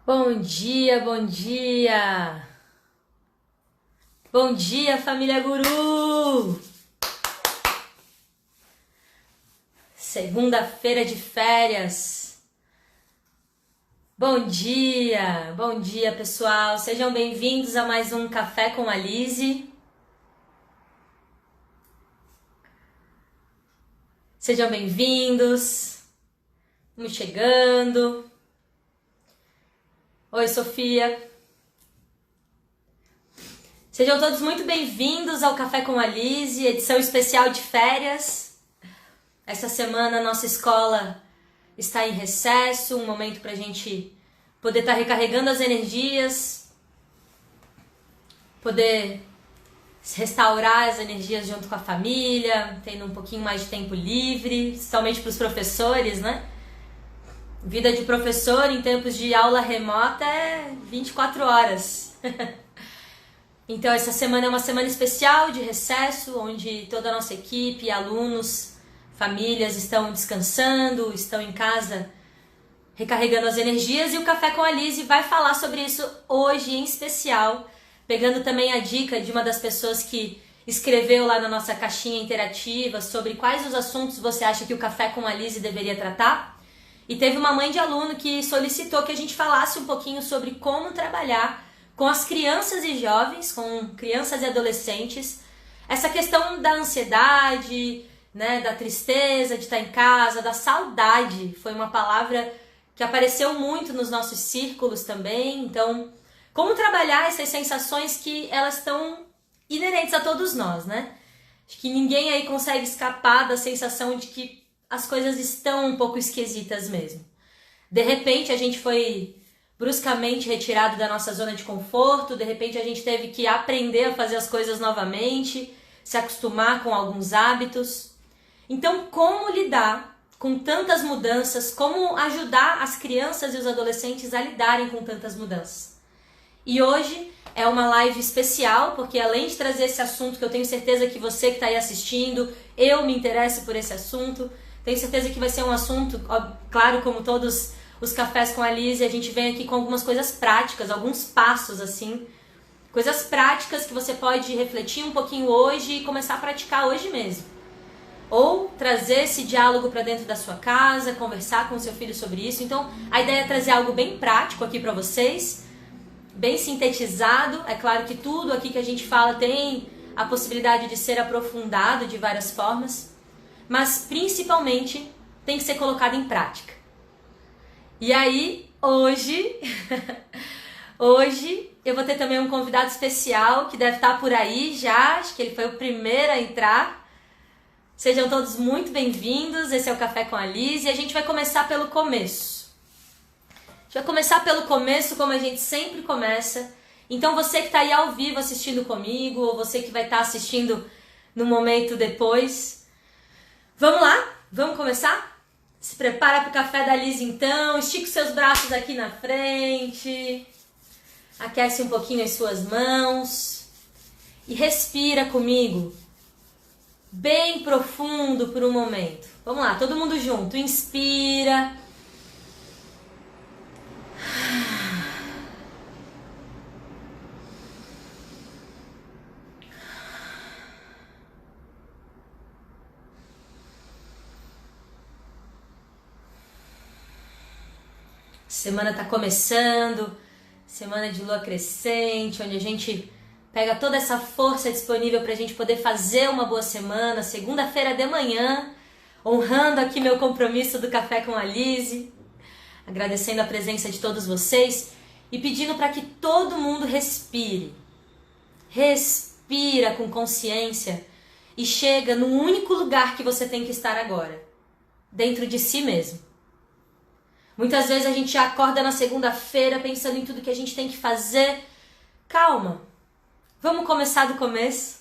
Bom dia, bom dia! Bom dia, família Guru! Segunda-feira de férias. Bom dia, pessoal. Sejam bem-vindos a mais um Café com a Lise. Sejam bem-vindos. Vamos chegando. Oi, Sofia. Sejam todos muito bem-vindos ao Café com a Lise, edição especial de férias. Essa semana a nossa escola está em recesso, um momento para a gente poder estar recarregando as energias, poder restaurar as energias junto com a família, tendo um pouquinho mais de tempo livre, principalmente para os professores, né? Vida de professor em tempos de aula remota é 24 horas. Então essa semana é uma semana especial de recesso, onde toda a nossa equipe, alunos, famílias estão descansando, estão em casa recarregando as energias, e o Café com a Lise vai falar sobre isso hoje em especial, pegando também a dica de uma das pessoas que escreveu lá na nossa caixinha interativa sobre quais os assuntos você acha que o Café com a Lise deveria tratar. E teve uma mãe de aluno que solicitou que a gente falasse um pouquinho sobre como trabalhar com as crianças e jovens, com crianças e adolescentes, essa questão da ansiedade, né, da tristeza de estar em casa, da saudade. Foi uma palavra que apareceu muito nos nossos círculos também. Então, como trabalhar essas sensações que elas estão inerentes a todos nós, né? Acho que ninguém aí consegue escapar da sensação de que as coisas estão um pouco esquisitas mesmo. De repente a gente foi bruscamente retirado da nossa zona de conforto, de repente a gente teve que aprender a fazer as coisas novamente, se acostumar com alguns hábitos. Então, como lidar com tantas mudanças, como ajudar as crianças e os adolescentes a lidarem com tantas mudanças? E hoje é uma live especial, porque além de trazer esse assunto que eu tenho certeza que você que está aí assistindo, eu me interesso por esse assunto, tenho certeza que vai ser um assunto, claro, como todos os cafés com a Lise, a gente vem aqui com algumas coisas práticas, alguns passos assim, coisas práticas que você pode refletir um pouquinho hoje e começar a praticar hoje mesmo. Ou trazer esse diálogo para dentro da sua casa, conversar com seu filho sobre isso. Então, a ideia é trazer algo bem prático aqui para vocês, bem sintetizado. É claro que tudo aqui que a gente fala tem a possibilidade de ser aprofundado de várias formas, mas principalmente tem que ser colocado em prática. E aí, hoje eu vou ter também um convidado especial que deve estar por aí já, acho que ele foi o primeiro a entrar. Sejam todos muito bem-vindos, esse é o Café com a Lise e a gente vai começar pelo começo. A gente vai começar pelo começo, como a gente sempre começa. Então você que está aí ao vivo assistindo comigo, ou você que vai estar assistindo no momento depois, vamos lá? Vamos começar? Se prepara para o Café da Lise então, estica os seus braços aqui na frente, aquece um pouquinho as suas mãos e respira comigo, bem profundo por um momento. Vamos lá, todo mundo junto, inspira. Semana tá começando, semana de lua crescente, onde a gente pega toda essa força disponível pra gente poder fazer uma boa semana, segunda-feira de manhã, honrando aqui meu compromisso do Café com a Lise, agradecendo a presença de todos vocês e pedindo para que todo mundo respire. Respira com consciência e chega no único lugar que você tem que estar agora, dentro de si mesmo. Muitas vezes a gente já acorda na segunda-feira pensando em tudo que a gente tem que fazer. Calma, vamos começar do começo.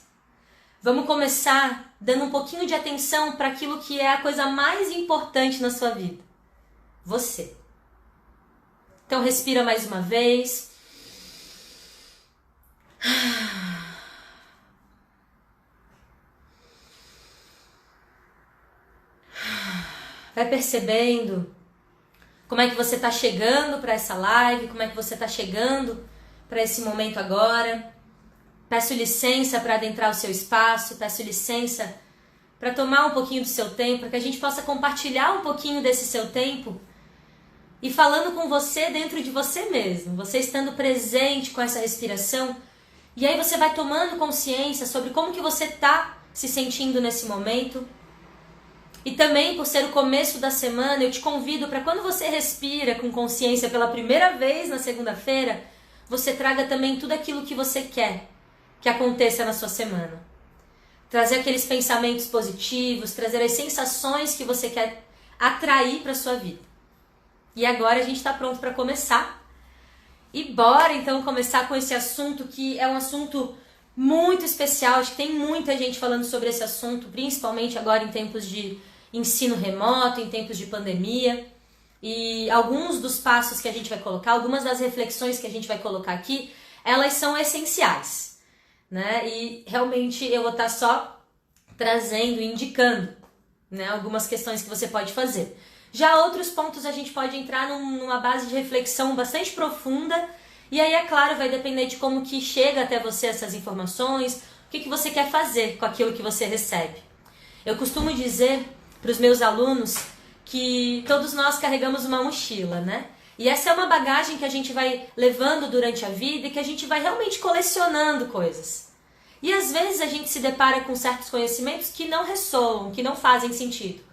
Vamos começar dando um pouquinho de atenção para aquilo que é a coisa mais importante na sua vida. Você. Então respira mais uma vez. Vai percebendo como é que você está chegando para essa live, como é que você está chegando para esse momento agora. Peço licença para adentrar o seu espaço, peço licença para tomar um pouquinho do seu tempo, para que a gente possa compartilhar um pouquinho desse seu tempo e falando com você dentro de você mesmo, você estando presente com essa respiração, e aí você vai tomando consciência sobre como que você está se sentindo nesse momento. E também, por ser o começo da semana, eu te convido para quando você respira com consciência pela primeira vez na segunda-feira, você traga também tudo aquilo que você quer que aconteça na sua semana. Trazer aqueles pensamentos positivos, trazer as sensações que você quer atrair para a sua vida. E agora a gente está pronto para começar. E bora então começar com esse assunto que é um assunto muito especial. Acho que tem muita gente falando sobre esse assunto, principalmente agora em tempos de ensino remoto, em tempos de pandemia. E alguns dos passos que a gente vai colocar, algumas das reflexões que a gente vai colocar aqui, elas são essenciais, né? E realmente eu vou estar só trazendo, indicando, né, algumas questões que você pode fazer. Já outros pontos a gente pode entrar numa base de reflexão bastante profunda, e aí, é claro, vai depender de como que chega até você essas informações, o que você quer fazer com aquilo que você recebe. Eu costumo dizer para os meus alunos que todos nós carregamos uma mochila, né? E essa é uma bagagem que a gente vai levando durante a vida e que a gente vai realmente colecionando coisas. E às vezes a gente se depara com certos conhecimentos que não ressoam, que não fazem sentido.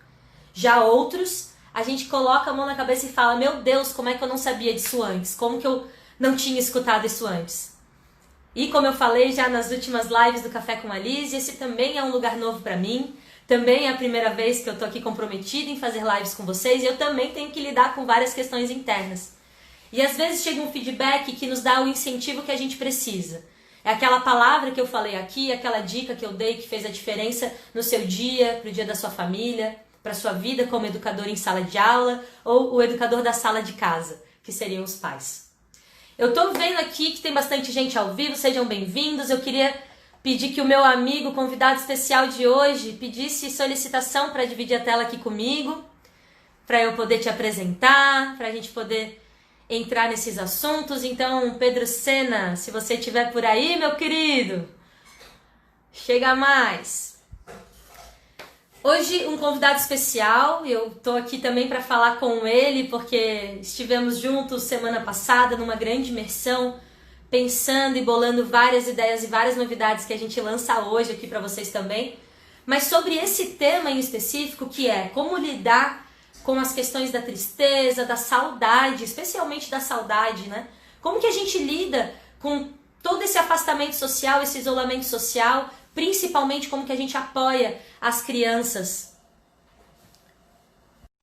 Já outros, a gente coloca a mão na cabeça e fala: meu Deus, como é que eu não sabia disso antes? Como que eu não tinha escutado isso antes? E como eu falei já nas últimas lives do Café com a Liz, esse também é um lugar novo para mim. Também é a primeira vez que eu tô aqui comprometida em fazer lives com vocês, e eu também tenho que lidar com várias questões internas. E às vezes chega um feedback que nos dá o incentivo que a gente precisa. É aquela palavra que eu falei aqui, aquela dica que eu dei que fez a diferença no seu dia, pro dia da sua família, para sua vida como educador em sala de aula, ou o educador da sala de casa, que seriam os pais. Eu tô vendo aqui que tem bastante gente ao vivo, sejam bem-vindos. Eu queria pedir que o meu amigo, convidado especial de hoje, pedisse solicitação para dividir a tela aqui comigo, para eu poder te apresentar, para a gente poder entrar nesses assuntos. Então, Pedro Sena, se você estiver por aí, meu querido, chega mais. Hoje, um convidado especial, eu tô aqui também para falar com ele, porque estivemos juntos semana passada numa grande imersão, pensando e bolando várias ideias e várias novidades que a gente lança hoje aqui para vocês também. Mas sobre esse tema em específico, que é como lidar com as questões da tristeza, da saudade, especialmente da saudade, né? Como que a gente lida com todo esse afastamento social, esse isolamento social, principalmente como que a gente apoia as crianças.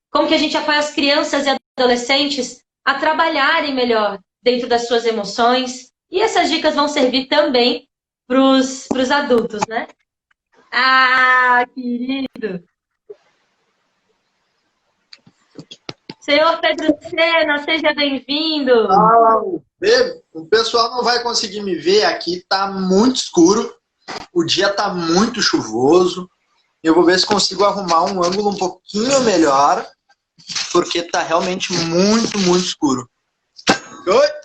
Como que a gente apoia as crianças e adolescentes a trabalharem melhor dentro das suas emoções. E essas dicas vão servir também para os adultos, né? Ah, querido! Senhor Pedro Sena, seja bem-vindo! O pessoal não vai conseguir me ver aqui, tá muito escuro, o dia tá muito chuvoso. Eu vou ver se consigo arrumar um ângulo um pouquinho melhor, porque tá realmente muito, muito escuro. Oi?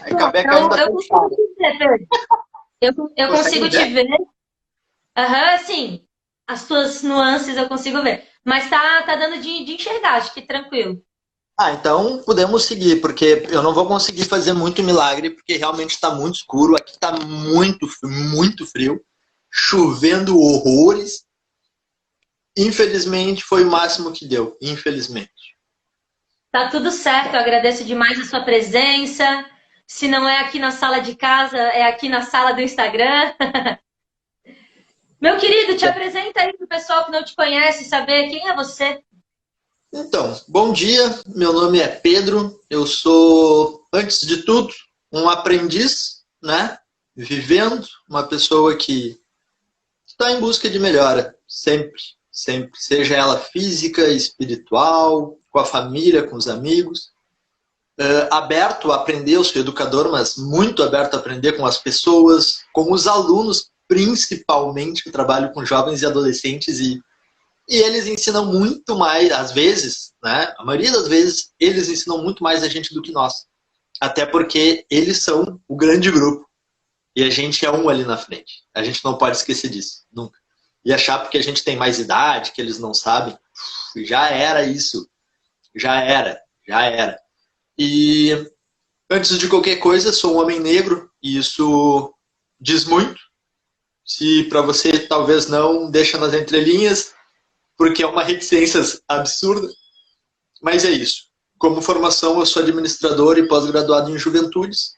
Acabei caindo da consigo te ver, Pedro. Eu consigo te ver. Aham, sim. As tuas nuances eu consigo ver. Mas tá dando de enxergar, acho que tranquilo. Ah, então podemos seguir, porque eu não vou conseguir fazer muito milagre, porque realmente está muito escuro, aqui está muito, muito frio, chovendo horrores. Infelizmente foi o máximo que deu, infelizmente. Tá tudo certo, eu agradeço demais a sua presença. Se não é aqui na sala de casa, é aqui na sala do Instagram. Meu querido, te apresenta aí pro pessoal que não te conhece, saber quem é você. Então, bom dia, meu nome é Pedro, eu sou, antes de tudo, um aprendiz, né? Vivendo, uma pessoa que está em busca de melhora, sempre, sempre, seja ela física, espiritual, com a família, com os amigos. Aberto a aprender, eu sou educador, mas muito aberto a aprender com as pessoas, com os alunos, principalmente, que trabalho com jovens e adolescentes, e E eles ensinam muito mais, às vezes, né? A maioria das vezes, eles ensinam muito mais a gente do que nós. Até porque eles são o grande grupo. E a gente é um ali na frente. A gente não pode esquecer disso, nunca. E achar porque a gente tem mais idade, que eles não sabem, já era isso. Já era, já era. E antes de qualquer coisa, sou um homem negro, e isso diz muito. Se para você talvez não, deixa nas entrelinhas, porque é uma reticência absurda. Mas é isso. Como formação, eu sou administrador e pós-graduado em juventudes.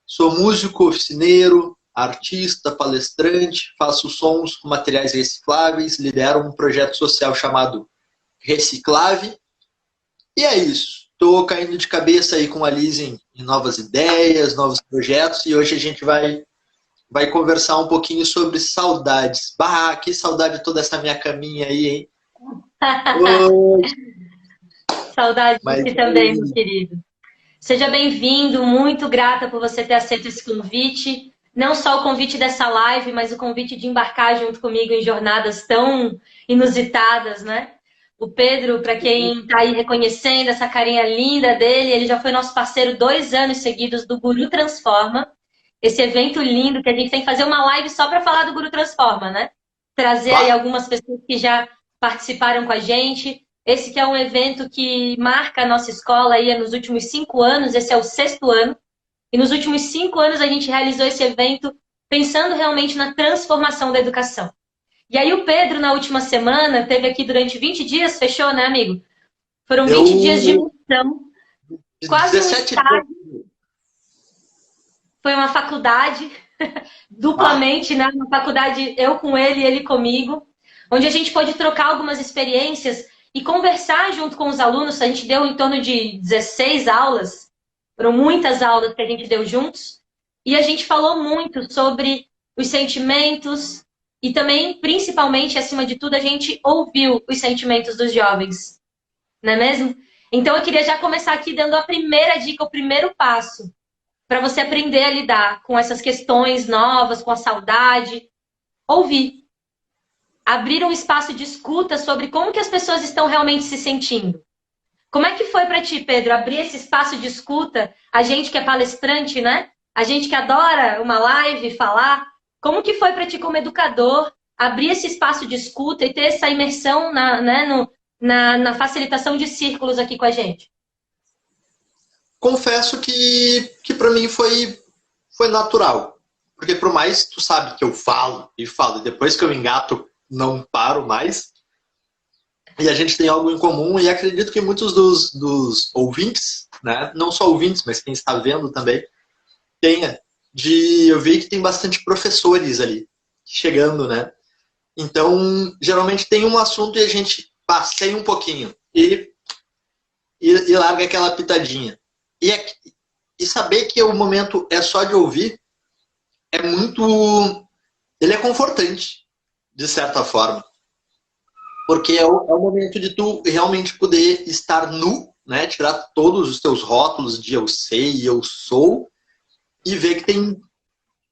Sou músico, oficineiro, artista, palestrante, faço sons com materiais recicláveis, lidero um projeto social chamado Reciclave. E é isso. Estou caindo de cabeça aí com a Liz em novas ideias, novos projetos, e hoje a gente vai conversar um pouquinho sobre saudades. Bah, que saudade toda essa minha caminha aí, hein? Saudade de ti também, meu querido. Seja bem-vindo, muito grata por você ter aceito esse convite. Não só o convite dessa live, mas o convite de embarcar junto comigo em jornadas tão inusitadas, né? O Pedro, para quem está aí reconhecendo essa carinha linda dele, ele já foi nosso parceiro 2 anos seguidos do Guru Transforma. Esse evento lindo que a gente tem que fazer uma live só para falar do Guru Transforma, né? Trazer aí algumas pessoas que já participaram com a gente. Esse que é um evento que marca a nossa escola aí nos últimos 5 anos, esse é o 6º ano. E nos últimos 5 anos a gente realizou esse evento pensando realmente na transformação da educação. E aí o Pedro, na última semana, teve aqui durante 20 dias, fechou, né, amigo? Foram 20 dias de missão, quase um estágio. Foi uma faculdade, duplamente, né? Uma faculdade, eu com ele e ele comigo, onde a gente pôde trocar algumas experiências e conversar junto com os alunos. A gente deu em torno de 16 aulas, foram muitas aulas que a gente deu juntos, e a gente falou muito sobre os sentimentos e também, principalmente, acima de tudo, a gente ouviu os sentimentos dos jovens, não é mesmo? Então eu queria já começar aqui dando a primeira dica, o primeiro passo, para você aprender a lidar com essas questões novas, com a saudade. Ouvir. Abrir um espaço de escuta sobre como que as pessoas estão realmente se sentindo. Como é que foi para ti, Pedro, abrir esse espaço de escuta? A gente que é palestrante, né? A gente que adora uma live, falar. Como que foi para ti como educador abrir esse espaço de escuta e ter essa imersão na facilitação de círculos aqui com a gente? Confesso que para mim foi natural. Porque por mais tu sabe que eu falo, e depois que eu engato, não paro mais. E a gente tem algo em comum, e acredito que muitos dos ouvintes, né, não só ouvintes, mas quem está vendo também, eu vi que tem bastante professores ali, chegando, né? Então, geralmente tem um assunto e a gente passeia um pouquinho, e larga aquela pitadinha. E saber que o momento é só de ouvir, ele é confortante, de certa forma. Porque é o momento de tu realmente poder estar nu, né? Tirar todos os teus rótulos de eu sei, eu sou, e ver que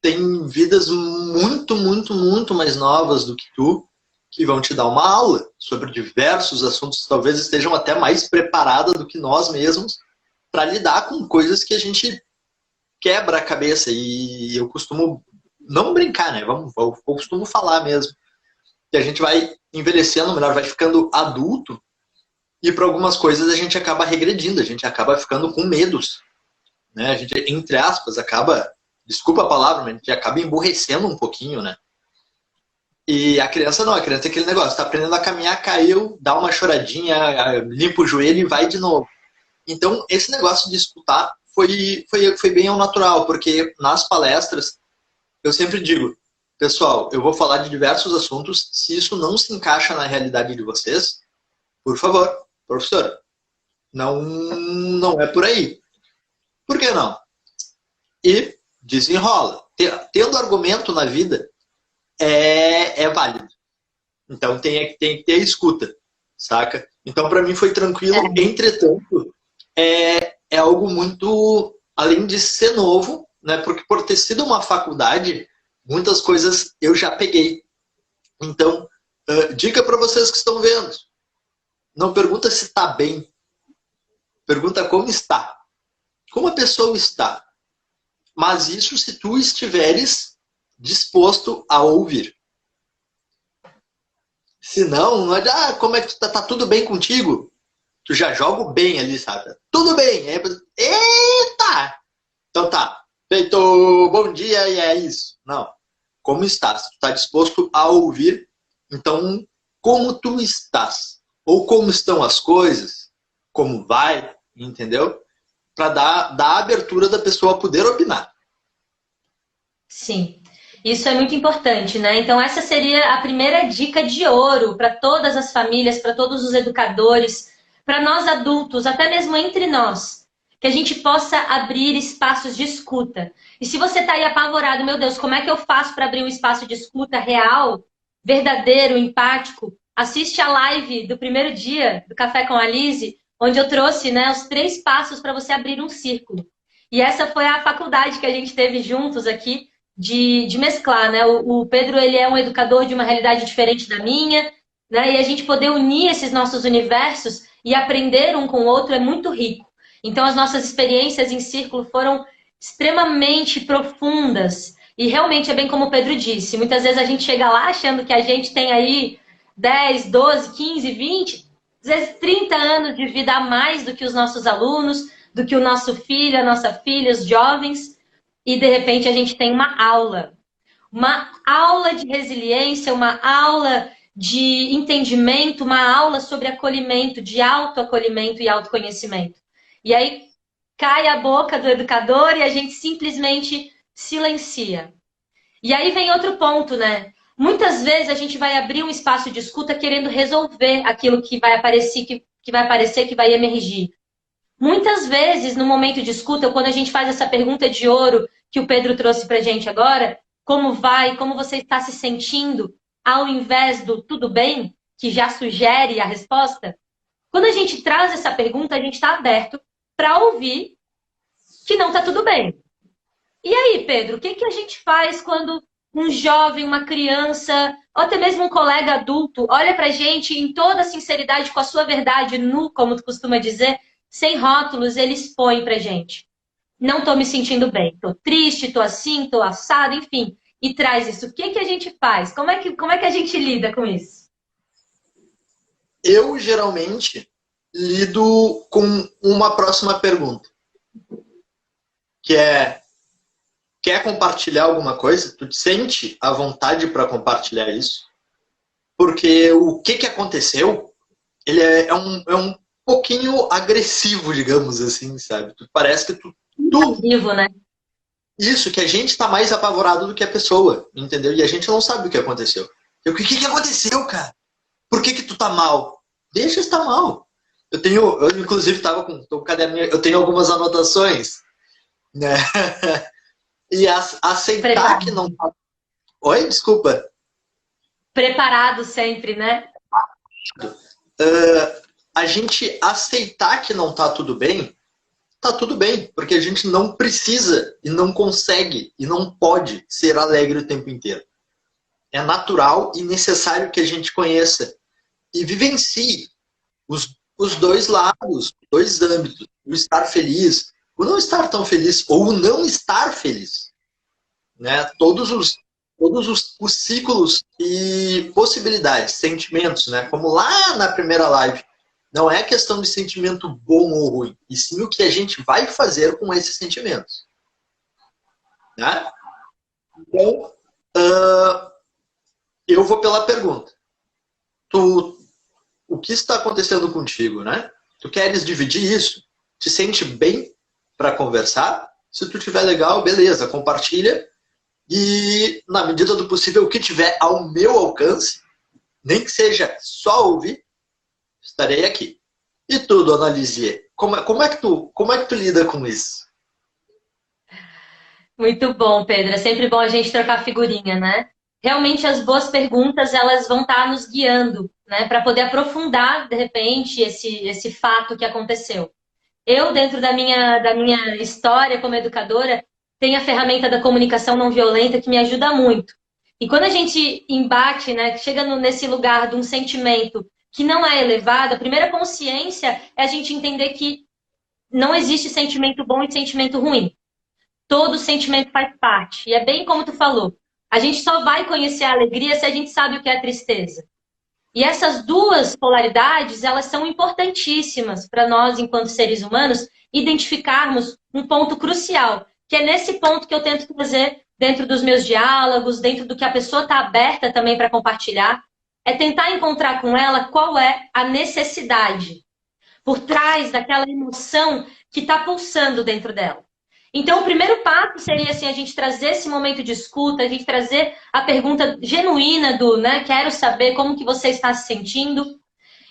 tem vidas muito, muito, muito mais novas do que tu, que vão te dar uma aula sobre diversos assuntos, talvez estejam até mais preparadas do que nós mesmos, para lidar com coisas que a gente quebra a cabeça. E eu costumo não brincar, né? Eu costumo falar mesmo. Que a gente vai envelhecendo, melhor, vai ficando adulto, e para algumas coisas a gente acaba regredindo, a gente acaba ficando com medos. Né? A gente, entre aspas, desculpa a palavra, mas a gente acaba emburrecendo um pouquinho, né? E a criança não, a criança é aquele negócio, tá aprendendo a caminhar, caiu, dá uma choradinha, limpa o joelho e vai de novo. Então, esse negócio de escutar foi bem ao natural, porque nas palestras, eu sempre digo, pessoal, eu vou falar de diversos assuntos, se isso não se encaixa na realidade de vocês, por favor, professora, não é por aí. Por que não? E desenrola. Tendo argumento na vida é válido. Então tem que ter escuta, saca? Então para mim foi tranquilo, entretanto, é algo muito, além de ser novo, né? Porque por ter sido uma faculdade, muitas coisas eu já peguei. Então, Dica para vocês que estão vendo. Não pergunta se está bem. Pergunta como está. Como a pessoa está. Mas isso se tu estiveres disposto a ouvir. Se não, não é como é que tu tá tudo bem contigo? Tu já joga o bem ali, sabe? Tudo bem. Eita! Então tá. Feito, bom dia e é isso. Não. Como estás? Tu tá disposto a ouvir? Então, como tu estás? Ou como estão as coisas? Como vai? Entendeu? Para dar a abertura da pessoa poder opinar. Sim, isso é muito importante, né? Então essa seria a primeira dica de ouro para todas as famílias, para todos os educadores, para nós adultos, até mesmo entre nós, que a gente possa abrir espaços de escuta. E se você está aí apavorado, meu Deus, como é que eu faço para abrir um espaço de escuta real, verdadeiro, empático? Assiste a live do primeiro dia do Café com a Lise, onde eu trouxe, né, os 3 passos para você abrir um círculo. E essa foi a faculdade que a gente teve juntos aqui, de mesclar, né? O Pedro, ele é um educador de uma realidade diferente da minha, né? E a gente poder unir esses nossos universos e aprender um com o outro é muito rico. Então, as nossas experiências em círculo foram extremamente profundas. E realmente é bem como o Pedro disse, muitas vezes a gente chega lá achando que a gente tem aí 10, 12, 15, 20, às vezes 30 anos de vida a mais do que os nossos alunos, do que o nosso filho, a nossa filha, os jovens, e de repente a gente tem uma aula de resiliência, uma aula de entendimento, uma aula sobre acolhimento, de autoacolhimento e autoconhecimento. E aí cai a boca do educador e a gente simplesmente silencia. E aí vem outro ponto, né? Muitas vezes a gente vai abrir um espaço de escuta querendo resolver aquilo que vai aparecer, que vai emergir. Muitas vezes, no momento de escuta, quando a gente faz essa pergunta de ouro que o Pedro trouxe pra gente agora, como vai, como você está se sentindo, ao invés do tudo bem, que já sugere a resposta, quando a gente traz essa pergunta, a gente está aberto para ouvir que não está tudo bem. E aí, Pedro, o que a gente faz quando um jovem, uma criança, ou até mesmo um colega adulto, olha pra gente em toda a sinceridade, com a sua verdade nu, como tu costuma dizer, sem rótulos, ele expõe pra gente. Não tô me sentindo bem, tô triste, tô assim, tô assado, enfim. E traz isso. O que a gente faz? Como é que a gente lida com isso? Eu, geralmente, lido com uma próxima pergunta. Que é, quer compartilhar alguma coisa? Tu te sente à vontade para compartilhar isso? Porque o que aconteceu, ele é um pouquinho agressivo, digamos assim, sabe? Parece que tu vivo, né? Isso, que a gente tá mais apavorado do que a pessoa, entendeu? E a gente não sabe o que aconteceu. O que aconteceu, cara? Por que tu tá mal? Deixa estar mal. Eu inclusive tava com um caderninho, eu tenho algumas anotações, né? E aceitar Preparado. que não tá... Oi, desculpa. Preparado sempre, né? A gente aceitar que não tá tudo bem, porque a gente não precisa e não consegue e não pode ser alegre o tempo inteiro. É natural e necessário que a gente conheça e vivencie os dois lados, os dois âmbitos, o estar feliz, o não estar tão feliz ou o não estar feliz. Né? Todos os ciclos e possibilidades, sentimentos, né? Como lá na primeira live. Não é questão de sentimento bom ou ruim, e sim o que a gente vai fazer com esses sentimentos. Né? Então, eu vou pela pergunta. O que está acontecendo contigo, né? Tu queres dividir isso? Te sente bem para conversar? Se tu tiver legal, beleza, compartilha. E, na medida do possível, o que tiver ao meu alcance, nem que seja só ouvir, estarei aqui. E tu, dona Lisier, como é que tu lida com isso? Muito bom, Pedro. É sempre bom a gente trocar figurinha, né? Realmente as boas perguntas, elas vão estar nos guiando, né? Para poder aprofundar, de repente, esse fato que aconteceu. Eu, dentro da minha história como educadora, tenho a ferramenta da comunicação não violenta que me ajuda muito. E quando a gente embate, né, chega nesse lugar de um sentimento que não é elevado, a primeira consciência é a gente entender que não existe sentimento bom e sentimento ruim. Todo sentimento faz parte. E é bem como tu falou. A gente só vai conhecer a alegria se a gente sabe o que é a tristeza. E essas duas polaridades, elas são importantíssimas para nós, enquanto seres humanos, identificarmos um ponto crucial, que é nesse ponto que eu tento trazer dentro dos meus diálogos, dentro do que a pessoa está aberta também para compartilhar, é tentar encontrar com ela qual é a necessidade por trás daquela emoção que está pulsando dentro dela. Então, o primeiro passo seria assim, a gente trazer esse momento de escuta, a gente trazer a pergunta genuína do, né, quero saber como que você está se sentindo.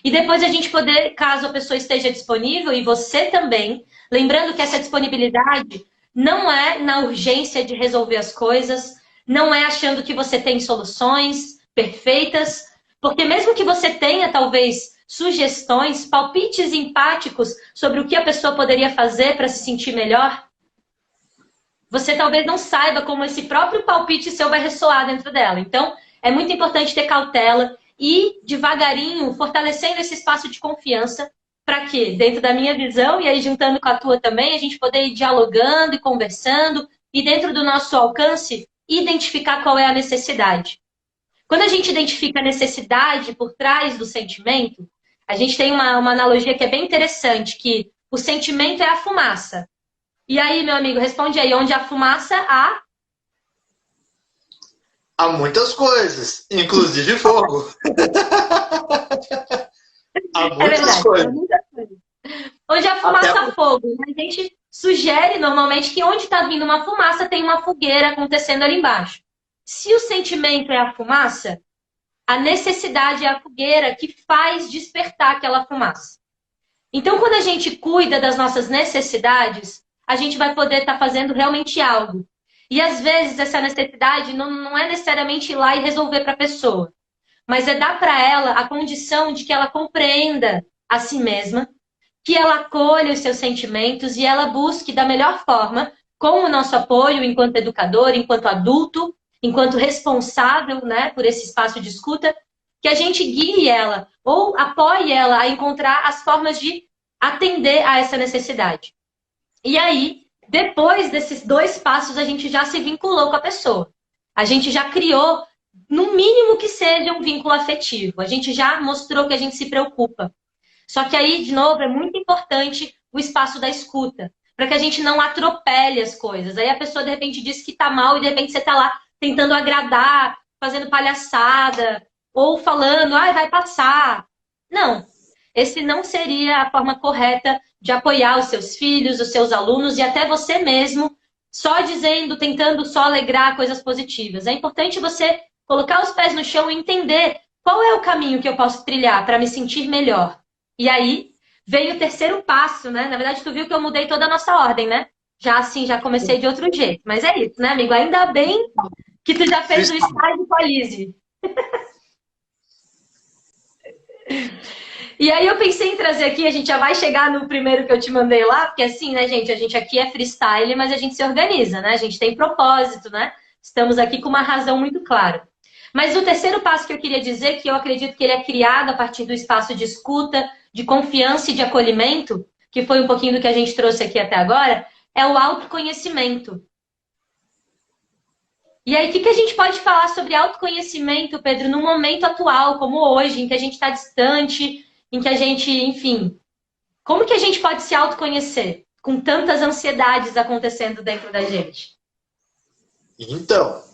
E depois a gente poder, caso a pessoa esteja disponível, e você também, lembrando que essa disponibilidade não é na urgência de resolver as coisas, não é achando que você tem soluções perfeitas, porque mesmo que você tenha, talvez, sugestões, palpites empáticos sobre o que a pessoa poderia fazer para se sentir melhor, você talvez não saiba como esse próprio palpite seu vai ressoar dentro dela. Então, é muito importante ter cautela e, devagarinho, fortalecendo esse espaço de confiança para que, dentro da minha visão, e aí juntando com a tua também, a gente poder ir dialogando e conversando e, dentro do nosso alcance, identificar qual é a necessidade. Quando a gente identifica a necessidade por trás do sentimento, a gente tem uma analogia que é bem interessante, que o sentimento é a fumaça. E aí, meu amigo, responde aí, onde há fumaça, há... Há muitas coisas, inclusive fogo. Há muitas verdade, coisas. há muitas coisas. Onde há fumaça, há fogo. A gente sugere, normalmente, que onde está vindo uma fumaça, tem uma fogueira acontecendo ali embaixo. Se o sentimento é a fumaça, a necessidade é a fogueira que faz despertar aquela fumaça. Então, quando a gente cuida das nossas necessidades, a gente vai poder estar fazendo realmente algo. E às vezes essa necessidade não é necessariamente ir lá e resolver para a pessoa, mas é dar para ela a condição de que ela compreenda a si mesma, que ela acolha os seus sentimentos e ela busque da melhor forma, com o nosso apoio enquanto educador, enquanto adulto, enquanto responsável, né, por esse espaço de escuta, que a gente guie ela ou apoie ela a encontrar as formas de atender a essa necessidade. E aí, depois desses 2 passos, a gente já se vinculou com a pessoa. A gente já criou, no mínimo que seja, um vínculo afetivo. A gente já mostrou que a gente se preocupa. Só que aí, de novo, é muito importante o espaço da escuta, para que a gente não atropele as coisas. Aí a pessoa, de repente, diz que tá mal e, de repente, você tá lá tentando agradar, fazendo palhaçada, ou falando, ai, vai passar. Não. Esse não seria a forma correta de apoiar os seus filhos, os seus alunos e até você mesmo, só dizendo, tentando só alegrar coisas positivas. É importante você colocar os pés no chão e entender qual é o caminho que eu posso trilhar para me sentir melhor. E aí, veio o terceiro passo, né? Na verdade, tu viu que eu mudei toda a nossa ordem, né? Já assim, já comecei de outro jeito. Mas é isso, né, amigo? Ainda bem que tu já fez o estágio com a Lise. E aí eu pensei em trazer aqui, a gente já vai chegar no primeiro que eu te mandei lá, porque assim, né, gente, a gente aqui é freestyle, mas a gente se organiza, né? A gente tem propósito, né? Estamos aqui com uma razão muito clara. Mas o terceiro passo que eu queria dizer, que eu acredito que ele é criado a partir do espaço de escuta, de confiança e de acolhimento, que foi um pouquinho do que a gente trouxe aqui até agora, é o autoconhecimento. E aí, o que a gente pode falar sobre autoconhecimento, Pedro, no momento atual, como hoje, em que a gente está distante, em que a gente, enfim... Como que a gente pode se autoconhecer com tantas ansiedades acontecendo dentro da gente? Então,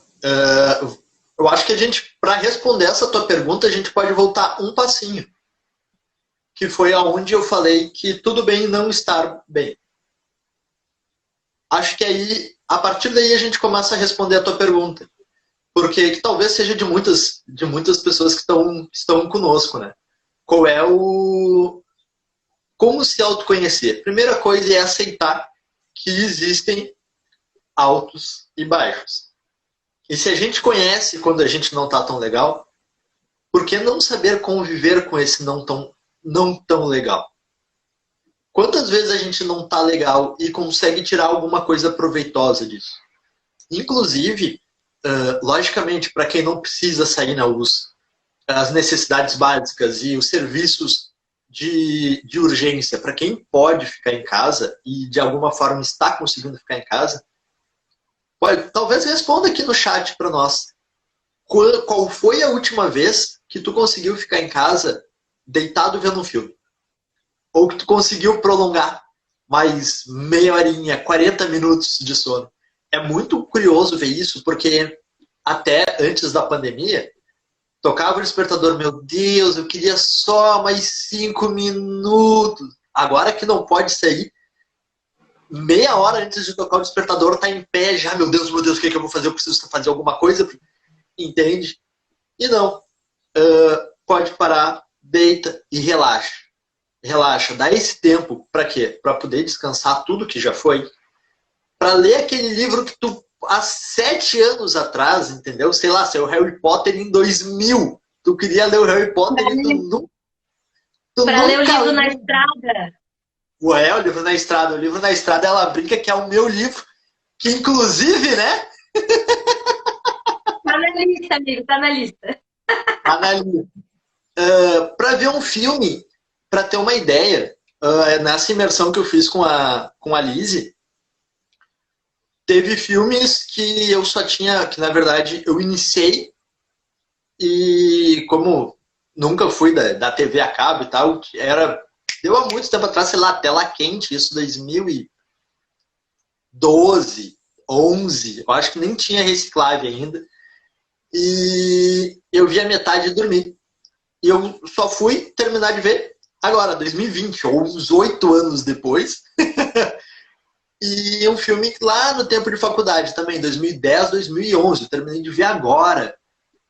eu acho que a gente, para responder essa tua pergunta, a gente pode voltar um passinho. Que foi aonde eu falei que tudo bem não estar bem. Acho que aí, a partir daí, a gente começa a responder a tua pergunta. Porque que talvez seja de muitas pessoas que estão conosco, né? Qual é o... Como se autoconhecer? Primeira coisa é aceitar que existem altos e baixos. E se a gente conhece quando a gente não está tão legal, por que não saber conviver com esse não tão legal? Quantas vezes a gente não está legal e consegue tirar alguma coisa proveitosa disso? Inclusive, logicamente, para quem não precisa sair na luz, as necessidades básicas e os serviços de urgência, para quem pode ficar em casa e de alguma forma está conseguindo ficar em casa, talvez responda aqui no chat para nós. Qual foi a última vez que tu conseguiu ficar em casa deitado vendo um filme? Ou que tu conseguiu prolongar mais meia horinha, 40 minutos de sono? É muito curioso ver isso, porque até antes da pandemia, tocava o despertador, meu Deus, eu queria só mais 5 minutos. Agora que não pode sair, meia hora antes de tocar o despertador, tá em pé já, meu Deus, o que é que eu vou fazer? Eu preciso fazer alguma coisa, entende? E não, pode parar, deita e relaxa. Relaxa, dá esse tempo para quê? Para poder descansar tudo que já foi, para ler aquele livro que tu há 7 anos atrás, entendeu? Sei lá, saiu Harry Potter em 2000. Tu queria ler o Harry Potter e tu para ler o livro leu. na estrada. Ué, o livro na estrada. O livro na estrada, ela brinca que é o meu livro, que inclusive, né? Tá na lista, amigo, tá na lista. Tá na lista. Para ver um filme, para ter uma ideia, nessa imersão que eu fiz com a Lizzie, teve filmes que eu só tinha, que na verdade eu iniciei e como nunca fui da TV a cabo e tal, deu há muito tempo atrás, sei lá, tela quente, isso 2012, 11, eu acho que nem tinha reciclagem ainda, e eu vi a metade e dormi. E eu só fui terminar de ver agora, 2020, ou uns 8 anos depois. E um filme lá no tempo de faculdade também, 2010, 2011. Eu terminei de ver agora,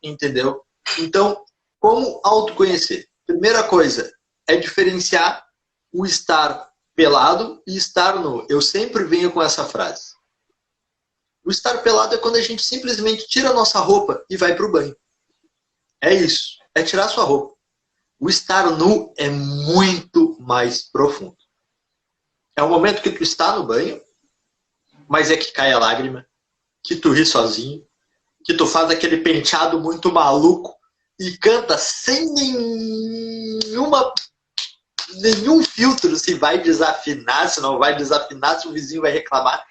entendeu? Então, como autoconhecer? Primeira coisa é diferenciar o estar pelado e estar nu. Eu sempre venho com essa frase. O estar pelado é quando a gente simplesmente tira a nossa roupa e vai para o banho. É isso, é tirar sua roupa. O estar nu é muito mais profundo. É o momento que tu está no banho, mas é que cai a lágrima, que tu ri sozinho, que tu faz aquele penteado muito maluco e canta sem nenhum filtro se vai desafinar, se não vai desafinar, se o vizinho vai reclamar.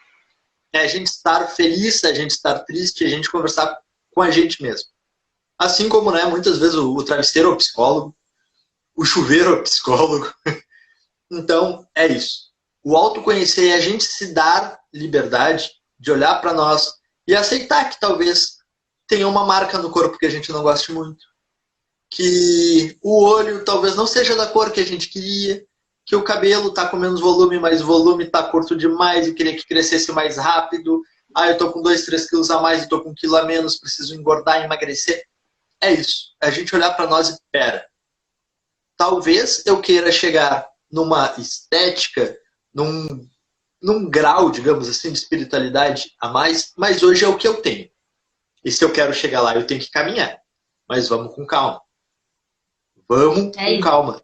É a gente estar feliz, a gente estar triste, a gente conversar com a gente mesmo. Assim como, né, muitas vezes o travesseiro é o psicólogo, o chuveiro é o psicólogo. Então, é isso. O autoconhecer é a gente se dar liberdade de olhar para nós e aceitar que talvez tenha uma marca no corpo que a gente não goste muito. Que o olho talvez não seja da cor que a gente queria. Que o cabelo está com menos volume, mas o volume está curto demais e queria que crescesse mais rápido. Ah, eu estou com 2, 3 quilos a mais e estou com 1 quilo a menos, preciso engordar e emagrecer. É isso. É a gente olhar para nós e pera. Talvez eu queira chegar numa estética, num grau, digamos assim, de espiritualidade a mais, mas hoje é o que eu tenho. E se eu quero chegar lá, eu tenho que caminhar. Mas vamos com calma. Vamos com calma.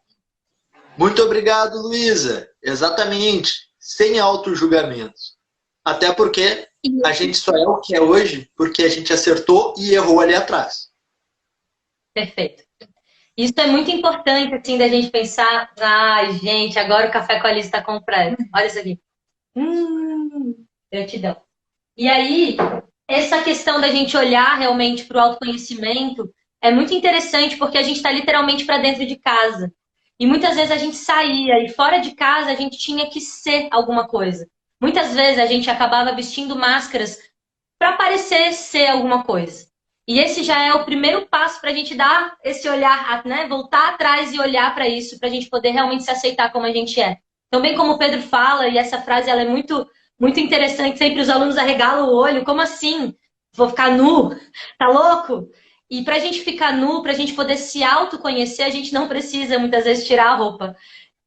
Muito obrigado, Luísa. Exatamente. Sem auto-julgamentos. Até porque a gente só é o que é hoje porque a gente acertou e errou ali atrás. Perfeito. Isso é muito importante, assim, da gente pensar, ai, gente, agora o café com a Alice está completo. Olha isso aqui. Gratidão. E aí, essa questão da gente olhar realmente para o autoconhecimento é muito interessante porque a gente está literalmente para dentro de casa. E muitas vezes a gente saía e fora de casa a gente tinha que ser alguma coisa. Muitas vezes a gente acabava vestindo máscaras para parecer ser alguma coisa. E esse já é o primeiro passo para a gente dar esse olhar, né? Voltar atrás e olhar para isso, para a gente poder realmente se aceitar como a gente é. Então, bem como o Pedro fala, e essa frase ela é muito, muito interessante, sempre os alunos arregalam o olho, como assim? Vou ficar nu? Tá louco? E para a gente ficar nu, para a gente poder se autoconhecer, a gente não precisa muitas vezes tirar a roupa.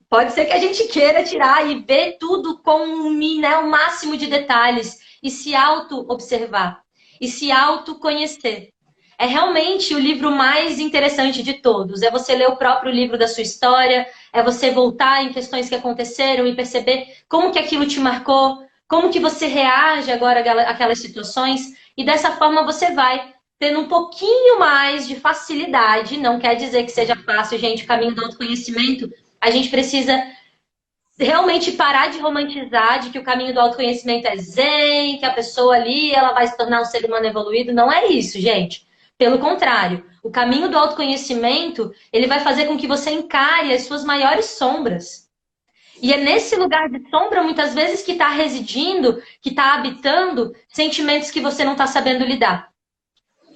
Pode ser que a gente queira tirar e ver tudo com, né, o máximo de detalhes e se auto-observar. E se autoconhecer. É realmente o livro mais interessante de todos. É você ler o próprio livro da sua história, é você voltar em questões que aconteceram e perceber como que aquilo te marcou, como que você reage agora àquelas situações. e dessa forma você vai tendo um pouquinho mais de facilidade. Não quer dizer que seja fácil, gente, o caminho do autoconhecimento. A gente precisa realmente parar de romantizar de que o caminho do autoconhecimento é zen, que a pessoa ali ela vai se tornar um ser humano evoluído. Não é isso, gente. Pelo contrário, o caminho do autoconhecimento, ele vai fazer com que você encare as suas maiores sombras. E é nesse lugar de sombra, muitas vezes, que está residindo, que está habitando sentimentos que você não está sabendo lidar.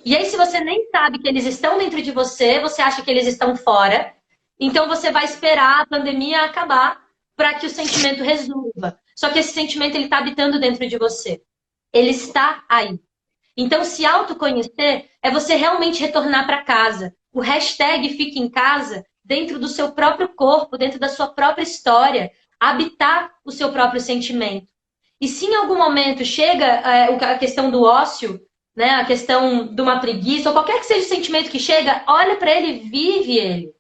E aí, se você nem sabe que eles estão dentro de você, você acha que eles estão fora, então você vai esperar a pandemia acabar para que o sentimento resolva. Só que esse sentimento ele está habitando dentro de você. Ele está aí. Então, se autoconhecer é você realmente retornar para casa. O hashtag Fique em Casa, dentro do seu próprio corpo, dentro da sua própria história, habitar o seu próprio sentimento. E se em algum momento chega a questão do ócio, né, a questão de uma preguiça, ou qualquer que seja o sentimento que chega, olha para ele, vive ele.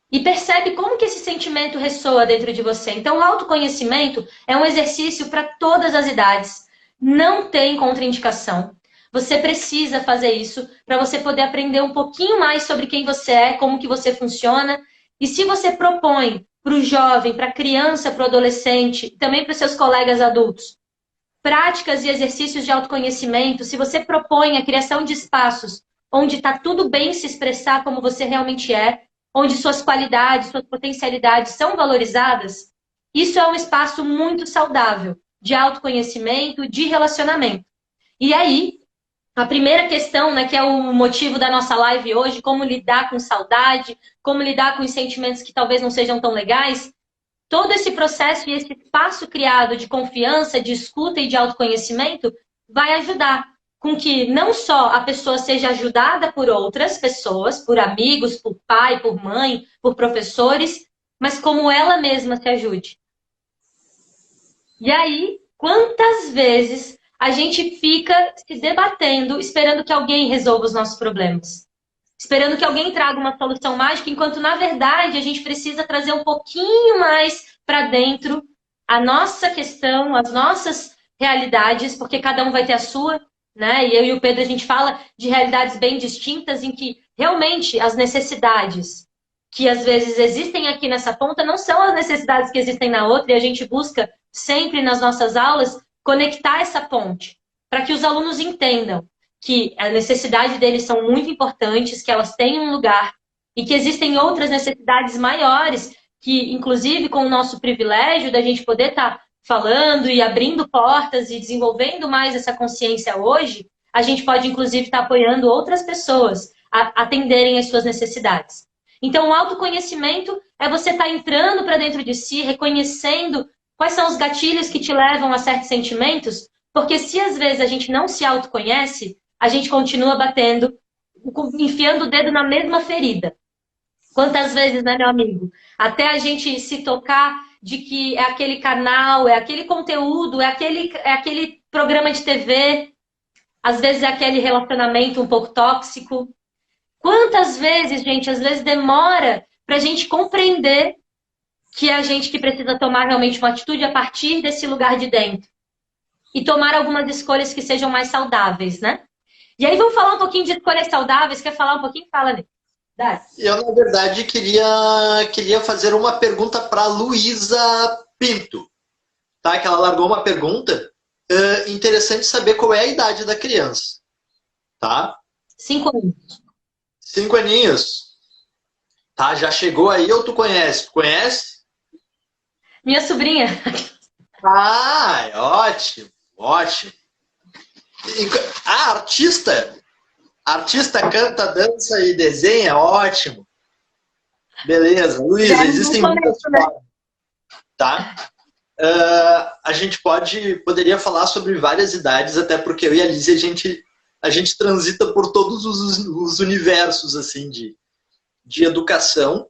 E percebe como que esse sentimento ressoa dentro de você. Então, o autoconhecimento é um exercício para todas as idades. Não tem contraindicação. Você precisa fazer isso para você poder aprender um pouquinho mais sobre quem você é, como que você funciona. E se você propõe para o jovem, para a criança, para o adolescente, também para os seus colegas adultos, práticas e exercícios de autoconhecimento, se você propõe a criação de espaços onde está tudo bem se expressar como você realmente é, onde suas qualidades, suas potencialidades são valorizadas, isso é um espaço muito saudável de autoconhecimento, de relacionamento. E aí, a primeira questão, né, que é o motivo da nossa live hoje, como lidar com saudade, como lidar com os sentimentos que talvez não sejam tão legais, todo esse processo e esse espaço criado de confiança, de escuta e de autoconhecimento vai ajudar com que não só a pessoa seja ajudada por outras pessoas, por amigos, por pai, por mãe, por professores, mas como ela mesma se ajude. E aí, quantas vezes a gente fica se debatendo, esperando que alguém resolva os nossos problemas? Esperando que alguém traga uma solução mágica, enquanto, na verdade, a gente precisa trazer um pouquinho mais para dentro a nossa questão, as nossas realidades, porque cada um vai ter a sua, né? E eu e o Pedro, a gente fala de realidades bem distintas, em que realmente as necessidades que às vezes existem aqui nessa ponta não são as necessidades que existem na outra, e a gente busca sempre nas nossas aulas conectar essa ponte, para que os alunos entendam que a necessidade deles são muito importantes, que elas têm um lugar, e que existem outras necessidades maiores, que inclusive com o nosso privilégio da gente poder estar falando e abrindo portas e desenvolvendo mais essa consciência hoje, a gente pode inclusive estar apoiando outras pessoas a atenderem as suas necessidades. Então, o autoconhecimento é você estar entrando para dentro de si, reconhecendo quais são os gatilhos que te levam a certos sentimentos, porque se às vezes a gente não se autoconhece, a gente continua batendo, enfiando o dedo na mesma ferida. Quantas vezes, né, meu amigo? Até a gente se tocar de que é aquele canal, é aquele conteúdo, é aquele programa de TV, às vezes é aquele relacionamento um pouco tóxico. Quantas vezes, gente, às vezes demora pra gente compreender que é a gente que precisa tomar realmente uma atitude a partir desse lugar de dentro. E tomar algumas escolhas que sejam mais saudáveis, né? E aí vamos falar um pouquinho de escolhas saudáveis. Quer falar um pouquinho? Fala, Ney. Eu, na verdade, queria fazer uma pergunta para a Luísa Pinto. Tá? Que ela largou uma pergunta. Interessante saber qual é a idade da criança. Tá? 5 anos. 5 aninhos. Tá? Já chegou aí ou tu conhece? Conhece? Minha sobrinha. Ah, ótimo, ótimo. Artista canta, dança e desenha, ótimo. Beleza, Luísa, existem muitas formas, tá? A gente poderia falar sobre várias idades, até porque eu e a Lizy, a gente transita por todos os universos assim, de educação.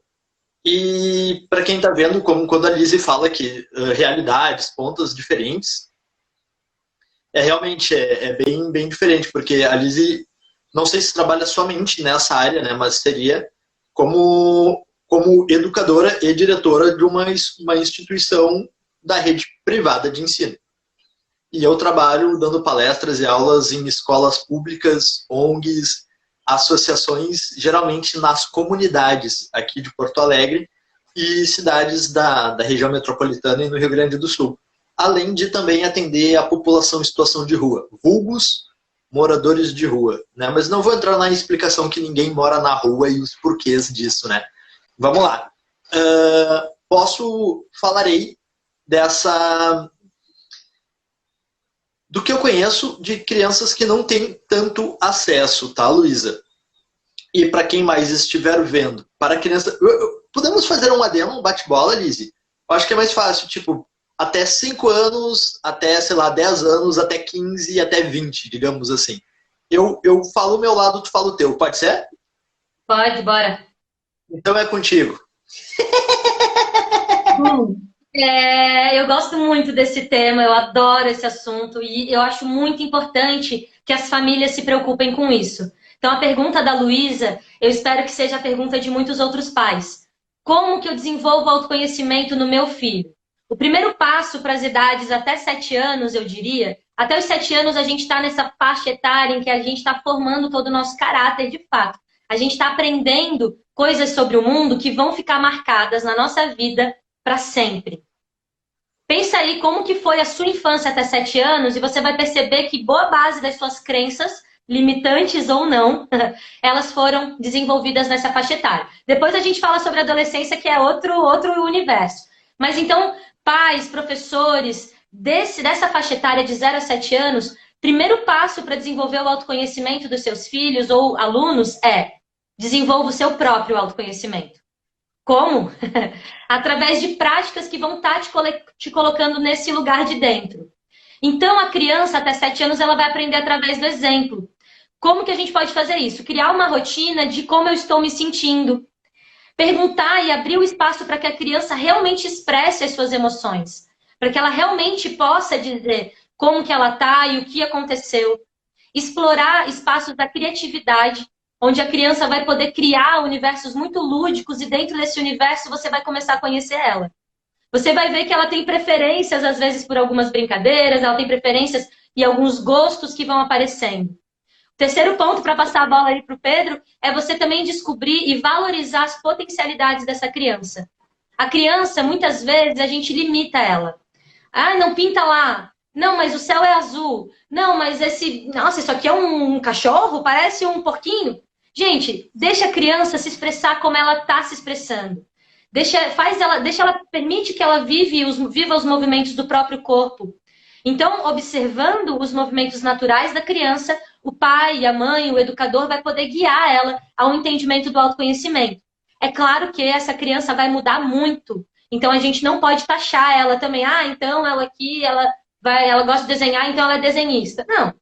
E para quem está vendo, como quando a Lizy fala que realidades, pontos diferentes, realmente bem, bem diferente, porque a Lizy, não sei se trabalha somente nessa área, né, mas seria como educadora e diretora de uma instituição da rede privada de ensino. e eu trabalho dando palestras e aulas em escolas públicas, ONGs, associações, geralmente nas comunidades aqui de Porto Alegre e cidades da região metropolitana e no Rio Grande do Sul. Além de também atender a população em situação de rua, vulgos moradores de rua, né? Mas não vou entrar na explicação que ninguém mora na rua e os porquês disso, né? Vamos lá. Falarei do que eu conheço de crianças que não têm tanto acesso, tá, Luísa? E para quem mais estiver vendo, para criança... Podemos fazer um adendo, um bate-bola, Lizzy? Eu acho que é mais fácil, tipo, até 5 anos, até, sei lá, 10 anos, até 15, até 20, digamos assim. Eu falo o meu lado, tu fala o teu, pode ser? Pode, bora. Então é contigo. Eu gosto muito desse tema, eu adoro esse assunto e eu acho muito importante que as famílias se preocupem com isso. Então a pergunta da Luísa, eu espero que seja a pergunta de muitos outros pais. Como que eu desenvolvo autoconhecimento no meu filho? O primeiro passo para as idades até 7 anos, eu diria, até os 7 anos a gente está nessa faixa etária em que a gente está formando todo o nosso caráter de fato. A gente está aprendendo coisas sobre o mundo que vão ficar marcadas na nossa vida para sempre. Pensa aí como que foi a sua infância até 7 anos e você vai perceber que boa base das suas crenças, limitantes ou não, elas foram desenvolvidas nessa faixa etária. Depois a gente fala sobre a adolescência, que é outro universo. Mas então, pais, professores, dessa faixa etária de 0 a 7 anos, primeiro passo para desenvolver o autoconhecimento dos seus filhos ou alunos é desenvolva o seu próprio autoconhecimento. Como? Através de práticas que vão estar te colocando nesse lugar de dentro. Então, a criança até 7 anos, ela vai aprender através do exemplo. Como que a gente pode fazer isso? Criar uma rotina de como eu estou me sentindo. Perguntar e abrir o espaço para que a criança realmente expresse as suas emoções. Para que ela realmente possa dizer como que ela está e o que aconteceu. Explorar espaços da criatividade, onde a criança vai poder criar universos muito lúdicos e dentro desse universo você vai começar a conhecer ela. Você vai ver que ela tem preferências, às vezes, por algumas brincadeiras, ela tem preferências e alguns gostos que vão aparecendo. O terceiro ponto, para passar a bola aí para o Pedro, é você também descobrir e valorizar as potencialidades dessa criança. A criança, muitas vezes, a gente limita ela. Ah, não pinta lá. Não, mas o céu é azul. Não, mas nossa, isso aqui é um cachorro? Parece um porquinho. Gente, deixa a criança se expressar como ela está se expressando. Permite que ela viva os movimentos do próprio corpo. Então, observando os movimentos naturais da criança, o pai, a mãe, o educador vai poder guiar ela ao entendimento do autoconhecimento. É claro que essa criança vai mudar muito. Então, a gente não pode taxar ela também. Ah, então ela aqui, ela gosta de desenhar, então ela é desenhista. Não.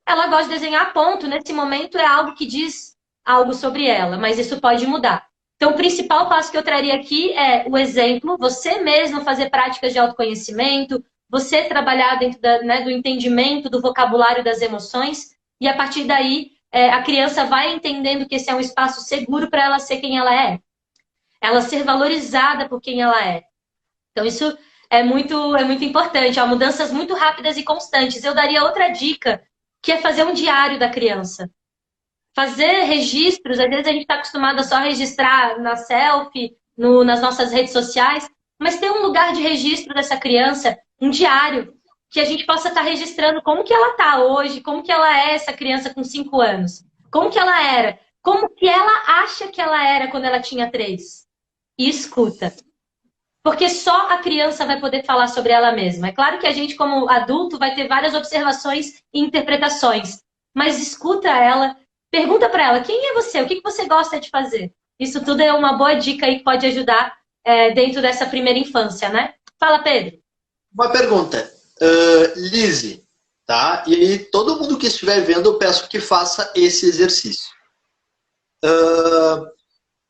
Ela gosta de desenhar, ponto. Nesse momento é algo que diz algo sobre ela, mas isso pode mudar. Então, o principal passo que eu traria aqui é o exemplo, você mesmo fazer práticas de autoconhecimento, você trabalhar dentro do entendimento do vocabulário das emoções, e a partir daí a criança vai entendendo que esse é um espaço seguro para ela ser quem ela é. Ela ser valorizada por quem ela é. Então, isso é muito importante. Há mudanças muito rápidas e constantes. Eu daria outra dica, que é fazer um diário da criança. Fazer registros, às vezes a gente está acostumado a só registrar na selfie, nas nossas redes sociais, mas ter um lugar de registro dessa criança, um diário, que a gente possa estar registrando como que ela está hoje, como que ela é essa criança com 5 anos, como que ela era, como que ela acha que ela era quando ela tinha 3. E escuta. Porque só a criança vai poder falar sobre ela mesma. É claro que a gente, como adulto, vai ter várias observações e interpretações, mas escuta ela. Pergunta para ela, quem é você? O que você gosta de fazer? Isso tudo é uma boa dica aí que pode ajudar dentro dessa primeira infância, né? Fala, Pedro. Uma pergunta. Lizzy, tá? E aí, todo mundo que estiver vendo, eu peço que faça esse exercício.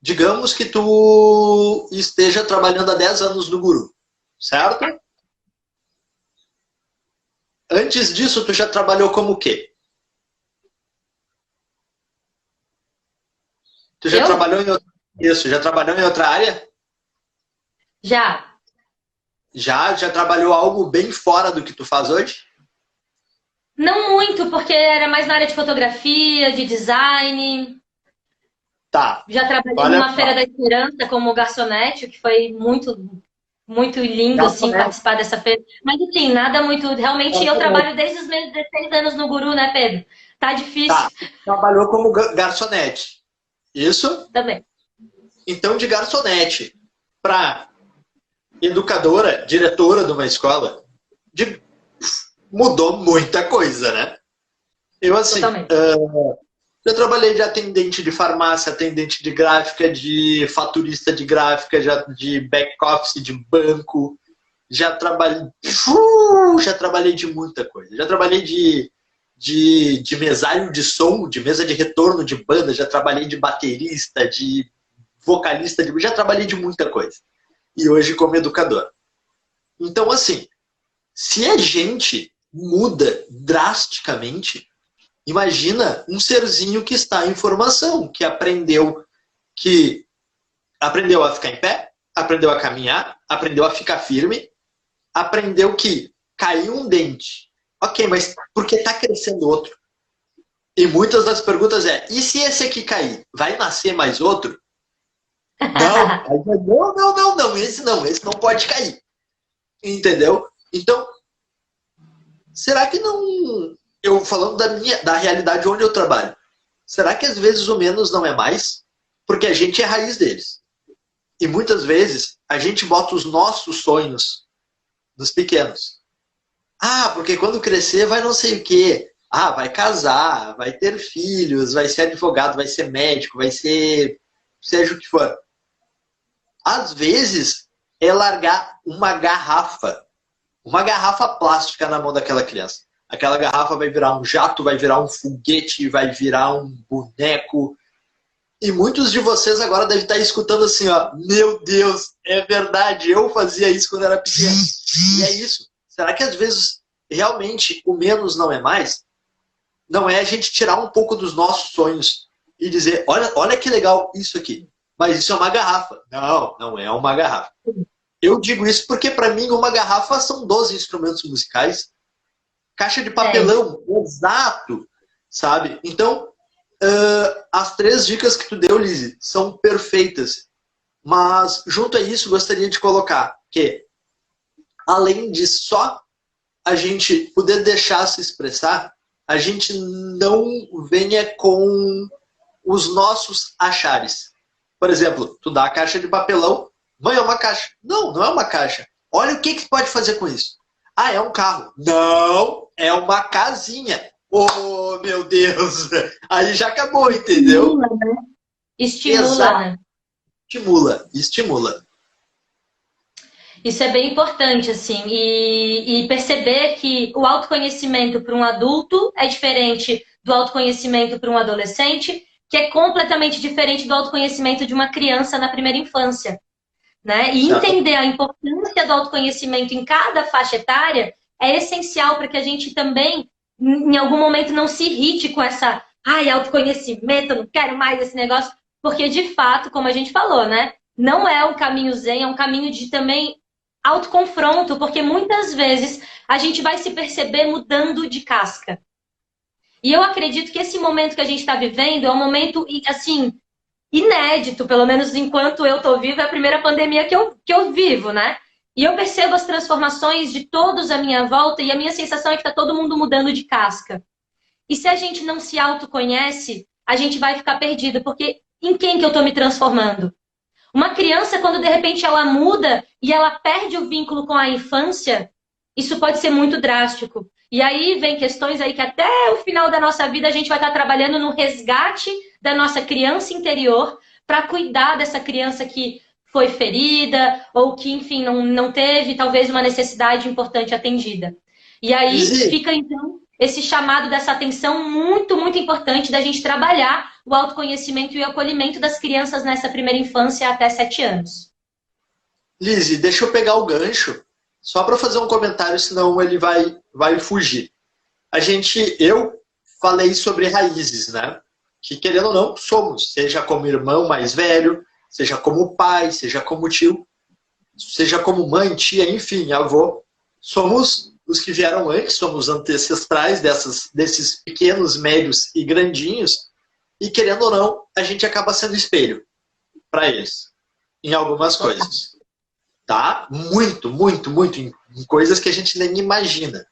Digamos que tu esteja trabalhando há 10 anos no Guru, certo? Antes disso, tu já trabalhou como o quê? Tu já trabalhou em outra... Isso, já trabalhou em outra área? Já. Já trabalhou algo bem fora do que tu faz hoje? Não muito, porque era mais na área de fotografia, de design. Tá, Já trabalhei olha numa Feira só. da Esperança como garçonete, o que foi muito lindo, assim, Garçonete. participar dessa feira. Mas, assim, nada muito... Realmente, eu Garçonete. trabalho desde os meus 16 anos no Guru, né, Pedro? Tá Tá, difícil trabalhou como garçonete. Isso? também. Então, de garçonete para educadora, diretora de uma escola, de- mudou muita coisa, né? Eu, assim, Totalmente. já trabalhei de atendente de farmácia, atendente de gráfica, de faturista de gráfica, já de back-office de banco, já trabalhei de muita coisa. Já trabalhei de mesário de som, de mesa de retorno de banda, já trabalhei de baterista, de vocalista, já trabalhei de muita coisa. E hoje como educador. Então, assim, se a gente muda drasticamente, imagina um serzinho que está em formação, que aprendeu a ficar em pé, aprendeu a caminhar, aprendeu a ficar firme, aprendeu que caiu um dente. Ok, mas por que está crescendo outro? E muitas das perguntas e se esse aqui cair, vai nascer mais outro? Não, esse não pode cair. Entendeu? Então, será que não... Eu falando da realidade onde eu trabalho, será que às vezes o menos não é mais? Porque a gente é a raiz deles. E muitas vezes a gente bota os nossos sonhos nos pequenos. Ah, porque quando crescer vai não sei o quê. Ah, vai casar, vai ter filhos, vai ser advogado, vai ser médico, vai ser seja o que for. Às vezes é largar uma garrafa plástica na mão daquela criança. Aquela garrafa vai virar um jato, vai virar um foguete, vai virar um boneco. E muitos de vocês agora devem estar escutando assim, ó, meu Deus, é verdade, eu fazia isso quando era pequeno. E é isso. Será que às vezes realmente o menos não é mais? Não é a gente tirar um pouco dos nossos sonhos e dizer, olha que legal isso aqui. Mas isso é uma garrafa. Não, não é uma garrafa. Eu digo isso porque para mim uma garrafa são 12 instrumentos musicais. Caixa de papelão, exato, sabe? Então, as 3 dicas que tu deu, Lizzy, são perfeitas. Mas, junto a isso, gostaria de colocar que, além de só a gente poder deixar se expressar, a gente não venha com os nossos achares. Por exemplo, tu dá a caixa de papelão, mãe, é uma caixa. Não, não é uma caixa. Olha o que tu pode fazer com isso. Ah, é um carro. Não, é uma casinha. Oh, meu Deus. Aí já acabou, entendeu? Estimula, né? Estimula, Exato. né? Estimula. Isso é bem importante, assim, e perceber que o autoconhecimento para um adulto é diferente do autoconhecimento para um adolescente, que é completamente diferente do autoconhecimento de uma criança na primeira infância, né? E Certo. entender a importância do autoconhecimento em cada faixa etária é essencial para que a gente também, em algum momento, não se irrite com essa, ai, autoconhecimento, eu não quero mais esse negócio, porque de fato, como a gente falou, né? Não é um caminho zen, é um caminho de também autoconfronto, porque muitas vezes a gente vai se perceber mudando de casca. E eu acredito que esse momento que a gente está vivendo é um momento, assim, inédito, pelo menos enquanto eu estou viva, é a primeira pandemia que eu vivo, né? E eu percebo as transformações de todos à minha volta e a minha sensação é que está todo mundo mudando de casca. E se a gente não se autoconhece, a gente vai ficar perdido, porque em quem que eu estou me transformando? Uma criança, quando de repente ela muda e ela perde o vínculo com a infância, isso pode ser muito drástico. E aí vem questões aí que até o final da nossa vida a gente vai estar trabalhando no resgate da nossa criança interior para cuidar dessa criança que foi ferida ou que, enfim, não teve talvez uma necessidade importante atendida. E aí Lizzy, fica, então, esse chamado dessa atenção muito importante da gente trabalhar o autoconhecimento e o acolhimento das crianças nessa primeira infância até 7 anos. Lizzy, deixa eu pegar o gancho, só para fazer um comentário, senão ele vai fugir. Eu falei sobre raízes, né? Que querendo ou não, somos, seja como irmão mais velho, seja como pai, seja como tio, seja como mãe, tia, enfim, avô. Somos os que vieram antes, somos ancestrais desses pequenos, médios e grandinhos, e querendo ou não, a gente acaba sendo espelho para eles, em algumas coisas. Tá? Muito, muito, muito, em coisas que a gente nem imagina.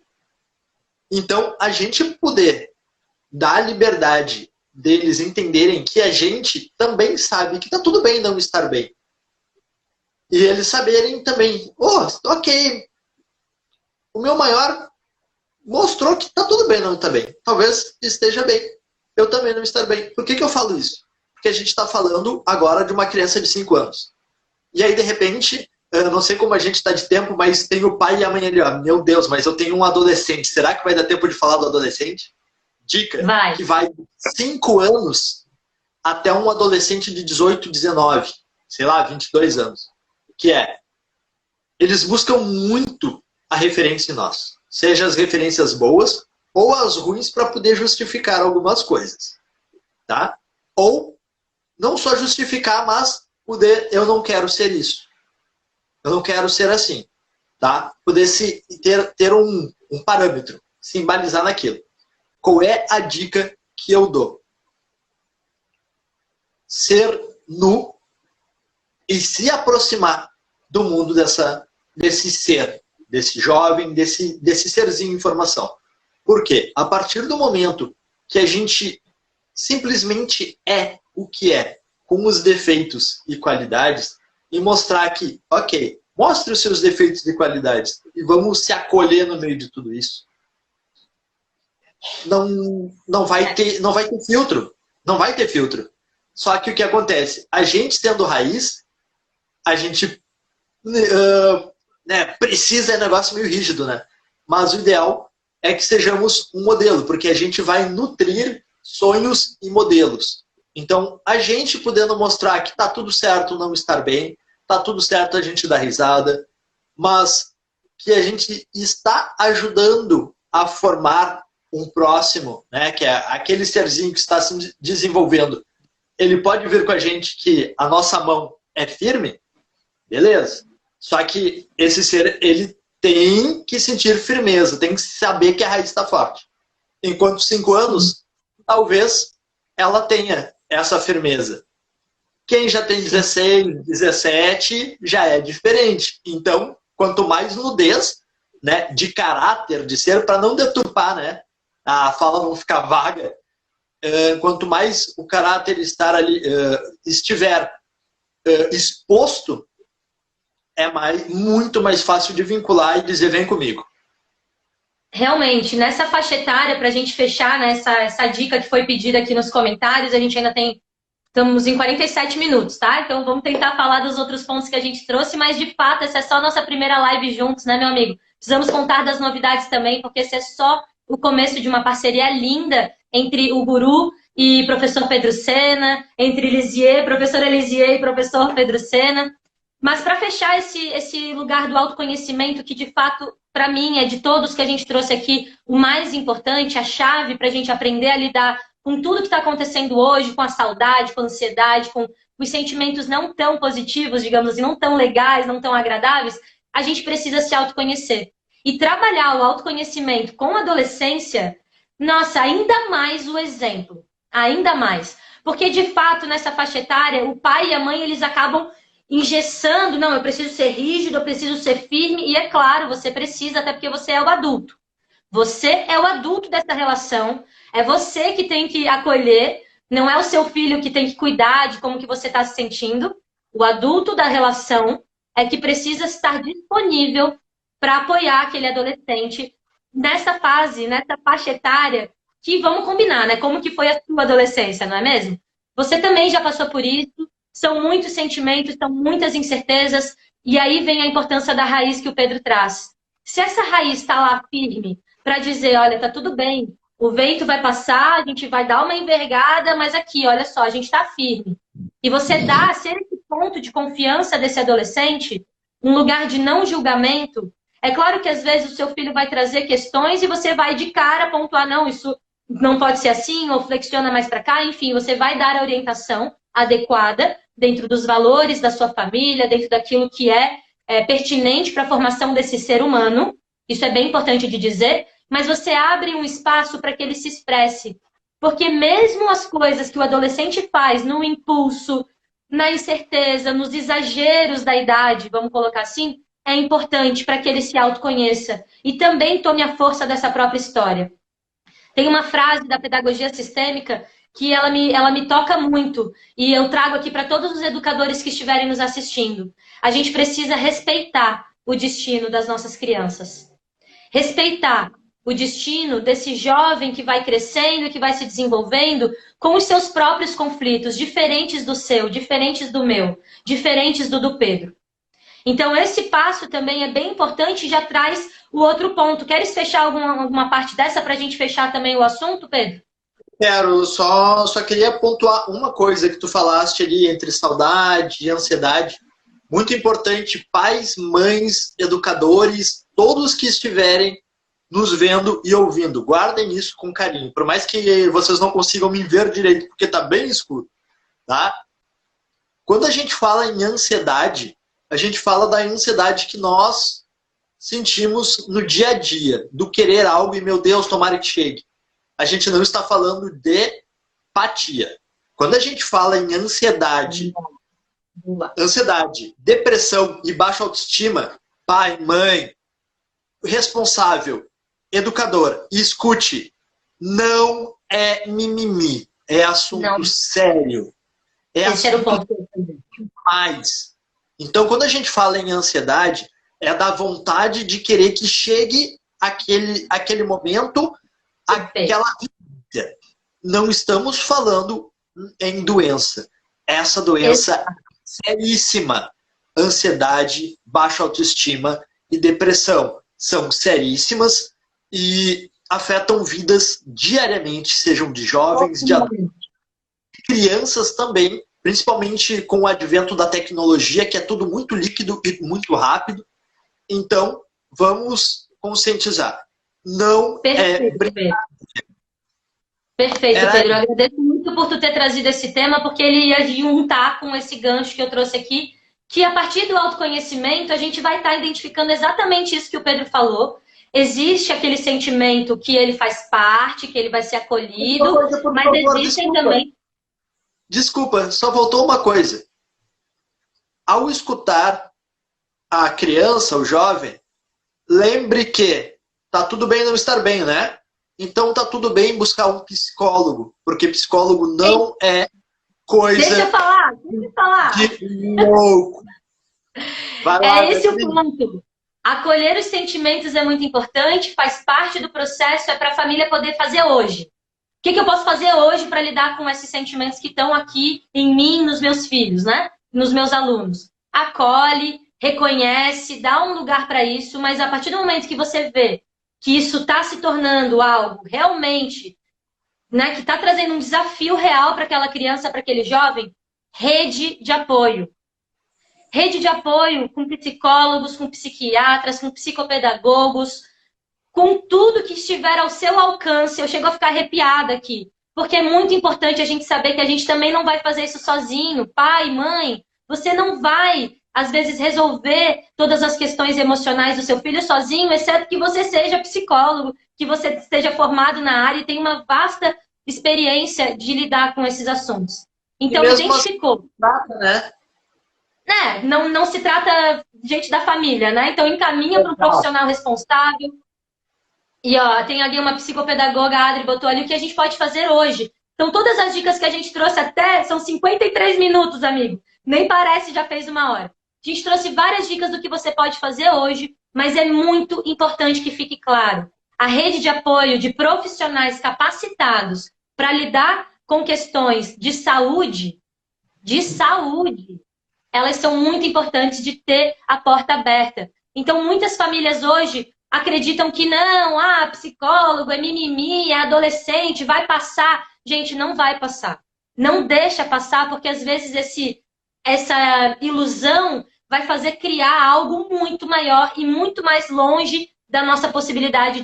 Então, a gente poder dar a liberdade deles entenderem que a gente também sabe que tá tudo bem não estar bem. E eles saberem também, ok, o meu maior mostrou que tá tudo bem não estar bem. Talvez esteja bem. Eu também não estar bem. Por que eu falo isso? Porque a gente está falando agora de uma criança de 5 anos. E aí, de repente, eu não sei como a gente está de tempo, mas tem o pai e a mãe ali, ó. Meu Deus, mas eu tenho um adolescente. Será que vai dar tempo de falar do adolescente? Dica, que vai de 5 anos até um adolescente de 18, 19, sei lá, 22 anos. Que é, eles buscam muito a referência em nós. Seja as referências boas ou as ruins para poder justificar algumas coisas. Tá? Ou não só justificar, mas poder, eu não quero ser isso. Eu não quero ser assim. Tá? Poder ter um parâmetro, se embalizar naquilo. Qual é a dica que eu dou? Ser nu e se aproximar do mundo desse ser, desse jovem, desse serzinho em formação. Por quê? A partir do momento que a gente simplesmente é o que é, com os defeitos e qualidades, e mostrar que, ok, mostre os seus defeitos e qualidades, e vamos se acolher no meio de tudo isso. Não vai ter filtro. Não vai ter filtro. Só que o que acontece? A gente sendo raiz, a gente precisa, é um negócio meio rígido, né? Mas o ideal é que sejamos um modelo, porque a gente vai nutrir sonhos e modelos. Então, a gente podendo mostrar que tá tudo certo não estar bem, tá tudo certo a gente dar risada, mas que a gente está ajudando a formar um próximo, né, que é aquele serzinho que está se desenvolvendo. Ele pode vir com a gente que a nossa mão é firme, beleza. Só que esse ser, ele tem que sentir firmeza, tem que saber que a raiz está forte. Enquanto 5 anos, talvez ela tenha essa firmeza. Quem já tem 16, 17, já é diferente. Então, quanto mais nudez, né, de caráter, de ser, para não deturpar, né, a fala não ficar vaga, quanto mais o caráter estiver exposto, é muito mais fácil de vincular e dizer, vem comigo. Realmente, nessa faixa etária, para a gente fechar, né, essa dica que foi pedida aqui nos comentários, a gente ainda estamos em 47 minutos, tá? Então vamos tentar falar dos outros pontos que a gente trouxe, mas de fato essa é só a nossa primeira live juntos, né, meu amigo? Precisamos contar das novidades também, porque esse é só o começo de uma parceria linda entre o Guru e professor Pedro Sena, entre professor Elisier e professor Pedro Sena. Mas para fechar esse lugar do autoconhecimento, que de fato, para mim, é de todos que a gente trouxe aqui, o mais importante, a chave para a gente aprender a lidar com tudo que está acontecendo hoje, com a saudade, com a ansiedade, com os sentimentos não tão positivos, digamos assim, não tão legais, não tão agradáveis, a gente precisa se autoconhecer. E trabalhar o autoconhecimento com a adolescência, nossa, ainda mais o exemplo. Ainda mais. Porque, de fato, nessa faixa etária, o pai e a mãe, eles acabam engessando, não, eu preciso ser rígido, eu preciso ser firme, e é claro, você precisa, até porque você é o adulto. Você é o adulto dessa relação, é você que tem que acolher, não é o seu filho que tem que cuidar de como que você está se sentindo. O adulto da relação é que precisa estar disponível para apoiar aquele adolescente nessa fase, nessa faixa etária, que vamos combinar, né? Como que foi a sua adolescência, não é mesmo? Você também já passou por isso. São muitos sentimentos, são muitas incertezas, e aí vem a importância da raiz que o Pedro traz. Se essa raiz está lá firme para dizer, olha, tá tudo bem, o vento vai passar, a gente vai dar uma envergada, mas aqui, olha só, a gente está firme. E você dá, ser esse ponto de confiança desse adolescente, um lugar de não julgamento. É claro que às vezes o seu filho vai trazer questões e você vai de cara pontuar, não, isso não pode ser assim, ou flexiona mais para cá, enfim, você vai dar a orientação adequada dentro dos valores da sua família, dentro daquilo que é pertinente para a formação desse ser humano, isso é bem importante de dizer, mas você abre um espaço para que ele se expresse. Porque mesmo as coisas que o adolescente faz no impulso, na incerteza, nos exageros da idade, vamos colocar assim, é importante para que ele se autoconheça e também tome a força dessa própria história. Tem uma frase da pedagogia sistêmica que ela me toca muito e eu trago aqui para todos os educadores que estiverem nos assistindo. A gente precisa respeitar o destino das nossas crianças. Respeitar o destino desse jovem que vai crescendo, que vai se desenvolvendo com os seus próprios conflitos, diferentes do seu, diferentes do meu, diferentes do Pedro. Então, esse passo também é bem importante e já traz o outro ponto. Queres fechar alguma parte dessa para a gente fechar também o assunto, Pedro? Quero, só queria pontuar uma coisa que tu falaste ali entre saudade e ansiedade. Muito importante, pais, mães, educadores, todos que estiverem nos vendo e ouvindo, guardem isso com carinho. Por mais que vocês não consigam me ver direito, porque está bem escuro, tá? Quando a gente fala em ansiedade, a gente fala da ansiedade que nós sentimos no dia a dia, do querer algo e, meu Deus, tomara que chegue. A gente não está falando de apatia. Quando a gente fala em ansiedade, depressão e baixa autoestima, pai, mãe, responsável, educador, escute, não é mimimi, é assunto sério. É assunto demais. Então, quando a gente fala em ansiedade, é da vontade de querer que chegue aquele momento, aquela vida. Não estamos falando em doença. Essa doença é seríssima. Ansiedade, baixa autoestima e depressão são seríssimas e afetam vidas diariamente, sejam de jovens, de adultos, de crianças também, principalmente com o advento da tecnologia, que é tudo muito líquido e muito rápido. Então, vamos conscientizar. Não é brincadeira. Perfeito, Pedro. Eu agradeço muito por tu ter trazido esse tema, porque ele ia juntar com esse gancho que eu trouxe aqui, que a partir do autoconhecimento a gente vai estar identificando exatamente isso que o Pedro falou. Existe aquele sentimento que ele faz parte, que ele vai ser acolhido, mas existem também... Desculpa, só voltou uma coisa. Ao escutar a criança, o jovem, lembre que tá tudo bem não estar bem, né? Então tá tudo bem buscar um psicólogo, porque psicólogo não é coisa... Deixa eu falar. De louco. Vai lá, esse o ponto. Acolher os sentimentos é muito importante, faz parte do processo, é para a família poder fazer hoje. O que eu posso fazer hoje para lidar com esses sentimentos que estão aqui em mim, nos meus filhos, né? Nos meus alunos? Acolhe, reconhece, dá um lugar para isso, mas a partir do momento que você vê que isso está se tornando algo realmente, né, que está trazendo um desafio real para aquela criança, para aquele jovem, rede de apoio. Rede de apoio com psicólogos, com psiquiatras, com psicopedagogos, com tudo que estiver ao seu alcance. Eu chego a ficar arrepiada aqui, porque é muito importante a gente saber que a gente também não vai fazer isso sozinho. Pai, mãe, você não vai, às vezes, resolver todas as questões emocionais do seu filho sozinho, exceto que você seja psicólogo, que você esteja formado na área e tenha uma vasta experiência de lidar com esses assuntos. Então, identificou. Não se trata gente da família, né? Então, encaminha para um profissional responsável. E ó, tem ali uma psicopedagoga, a Adri botou ali o que a gente pode fazer hoje. Então, todas as dicas que a gente trouxe até são 53 minutos, amigo. Nem parece, já fez uma hora. A gente trouxe várias dicas do que você pode fazer hoje, mas é muito importante que fique claro. A rede de apoio de profissionais capacitados para lidar com questões de saúde, elas são muito importantes de ter a porta aberta. Então, muitas famílias hoje acreditam que não, psicólogo é mimimi, é adolescente, vai passar. Gente, não vai passar. Não deixa passar, porque às vezes essa ilusão vai fazer criar algo muito maior e muito mais longe da nossa possibilidade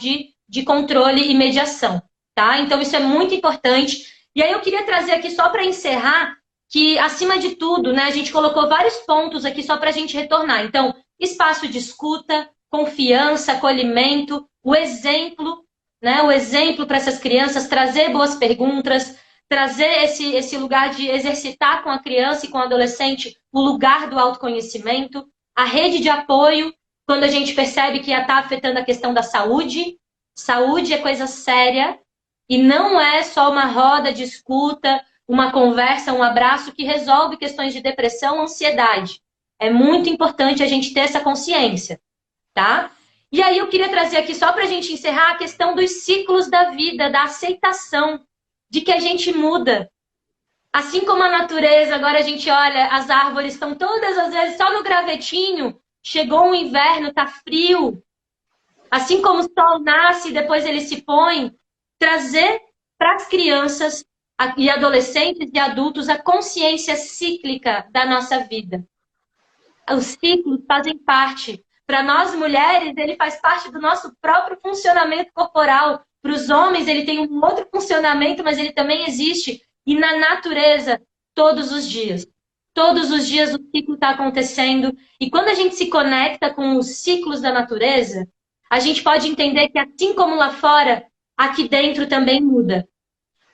de controle e mediação, tá? Então, isso é muito importante. E aí eu queria trazer aqui, só para encerrar, que, acima de tudo, né, a gente colocou vários pontos aqui só para a gente retornar. Então, espaço de escuta, confiança, acolhimento, o exemplo, né? O exemplo para essas crianças, trazer boas perguntas, trazer esse lugar de exercitar com a criança e com o adolescente o lugar do autoconhecimento, a rede de apoio, quando a gente percebe que está afetando a questão da saúde. Saúde é coisa séria e não é só uma roda de escuta, uma conversa, um abraço que resolve questões de depressão, ansiedade. É muito importante a gente ter essa consciência, tá? E aí eu queria trazer aqui, só para a gente encerrar, a questão dos ciclos da vida, da aceitação de que a gente muda. Assim como a natureza, agora a gente olha, as árvores estão todas, às vezes, só no gravetinho, chegou um inverno, tá frio. Assim como o sol nasce e depois ele se põe, trazer para as crianças e adolescentes e adultos a consciência cíclica da nossa vida. Os ciclos fazem parte. Para nós mulheres, ele faz parte do nosso próprio funcionamento corporal. Para os homens, ele tem um outro funcionamento, mas ele também existe. E na natureza, todos os dias. Todos os dias o ciclo está acontecendo. E quando a gente se conecta com os ciclos da natureza, a gente pode entender que assim como lá fora, aqui dentro também muda.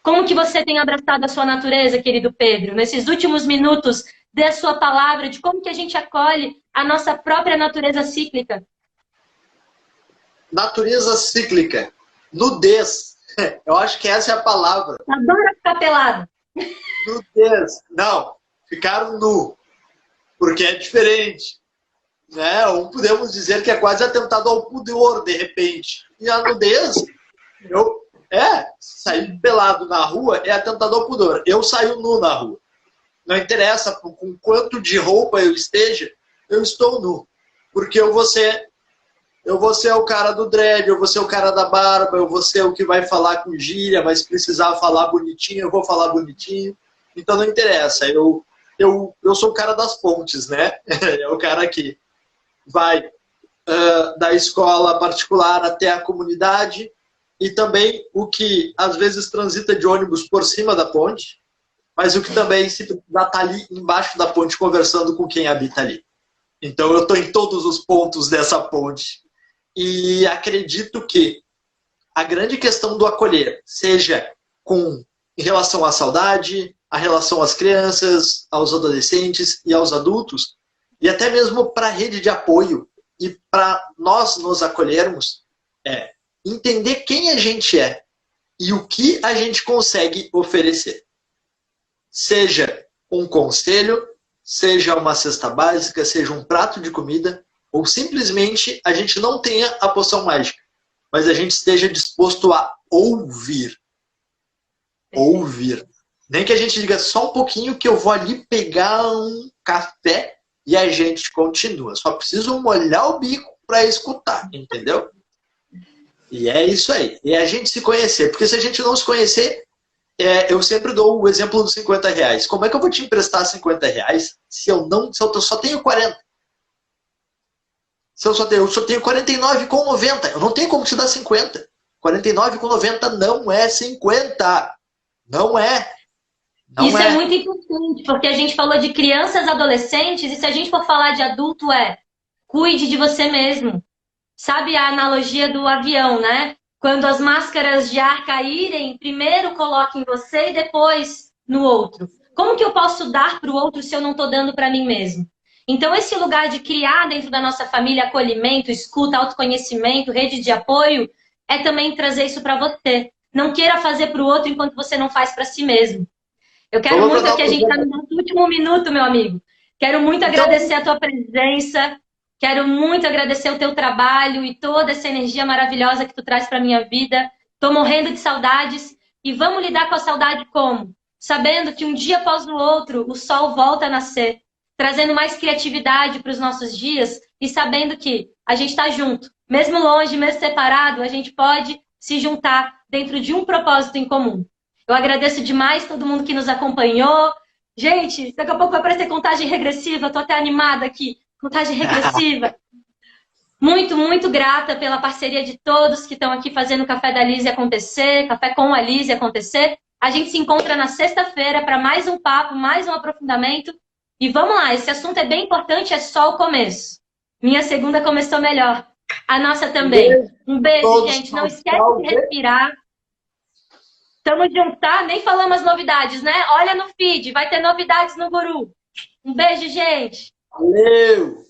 Como que você tem abraçado a sua natureza, querido Pedro? Nesses últimos minutos, dê a sua palavra de como que a gente acolhe a nossa própria natureza cíclica. Natureza cíclica. Nudez. Eu acho que essa é a palavra. Adoro ficar pelado. Nudez. Não, ficar nu. Porque é diferente. Né? Ou podemos dizer que é quase atentado ao pudor, de repente. E a nudez, sair pelado na rua é atentado ao pudor. Eu saio nu na rua. Não interessa com quanto de roupa eu esteja, eu estou nu. Porque eu vou ser o cara do dread, eu vou ser o cara da barba, eu vou ser o que vai falar com gíria, mas precisar falar bonitinho, eu vou falar bonitinho. Então não interessa. Eu sou o cara das pontes, né? É o cara que vai da escola particular até a comunidade e também o que às vezes transita de ônibus por cima da ponte, mas o que também se precisar tá ali embaixo da ponte conversando com quem habita ali. Então eu estou em todos os pontos dessa ponte. E acredito que a grande questão do acolher, seja em relação à saudade, a relação às crianças, aos adolescentes e aos adultos, e até mesmo para a rede de apoio e para nós nos acolhermos, é entender quem a gente é e o que a gente consegue oferecer. Seja um conselho, seja uma cesta básica, seja um prato de comida, ou simplesmente a gente não tenha a poção mágica, mas a gente esteja disposto a ouvir. Ouvir. Nem que a gente diga só um pouquinho que eu vou ali pegar um café e a gente continua. Só preciso molhar o bico para escutar, entendeu? E é isso aí. E a gente se conhecer. Porque se a gente não se conhecer, eu sempre dou o exemplo dos 50 reais. Como é que eu vou te emprestar 50 reais se eu só tenho 40? Se eu só tenho 49,90. Eu não tenho como te dar 50. 49,90 não é 50. Não é. Isso é muito importante, porque a gente falou de crianças, adolescentes, e se a gente for falar de adulto, cuide de você mesmo. Sabe a analogia do avião, né? Quando as máscaras de ar caírem, primeiro coloque em você e depois no outro. Como que eu posso dar para o outro se eu não estou dando para mim mesmo? Então, esse lugar de criar dentro da nossa família acolhimento, escuta, autoconhecimento, rede de apoio, é também trazer isso para você. Não queira fazer para o outro enquanto você não faz para si mesmo. Eu quero muito que a gente está no nosso último minuto, meu amigo. Quero muito agradecer a tua presença. Quero muito agradecer o teu trabalho e toda essa energia maravilhosa que tu traz para minha vida. Estou morrendo de saudades. E vamos lidar com a saudade como? Sabendo que um dia após o outro, o sol volta a nascer. Trazendo mais criatividade para os nossos dias e sabendo que a gente está junto. Mesmo longe, mesmo separado, a gente pode se juntar dentro de um propósito em comum. Eu agradeço demais todo mundo que nos acompanhou. Gente, daqui a pouco vai aparecer contagem regressiva. Estou até animada aqui. Contagem regressiva. Muito, muito grata pela parceria de todos que estão aqui fazendo o Café da Lise acontecer, Café com a Lise acontecer. A gente se encontra na sexta-feira para mais um papo, mais um aprofundamento. E vamos lá, esse assunto é bem importante, é só o começo. Minha segunda começou melhor. A nossa também. Um beijo, todos. gente. Não esquece de respirar. Tamo junto, tá? Nem falamos as novidades, né? Olha no feed, vai ter novidades no Guru. Um beijo, gente. Valeu!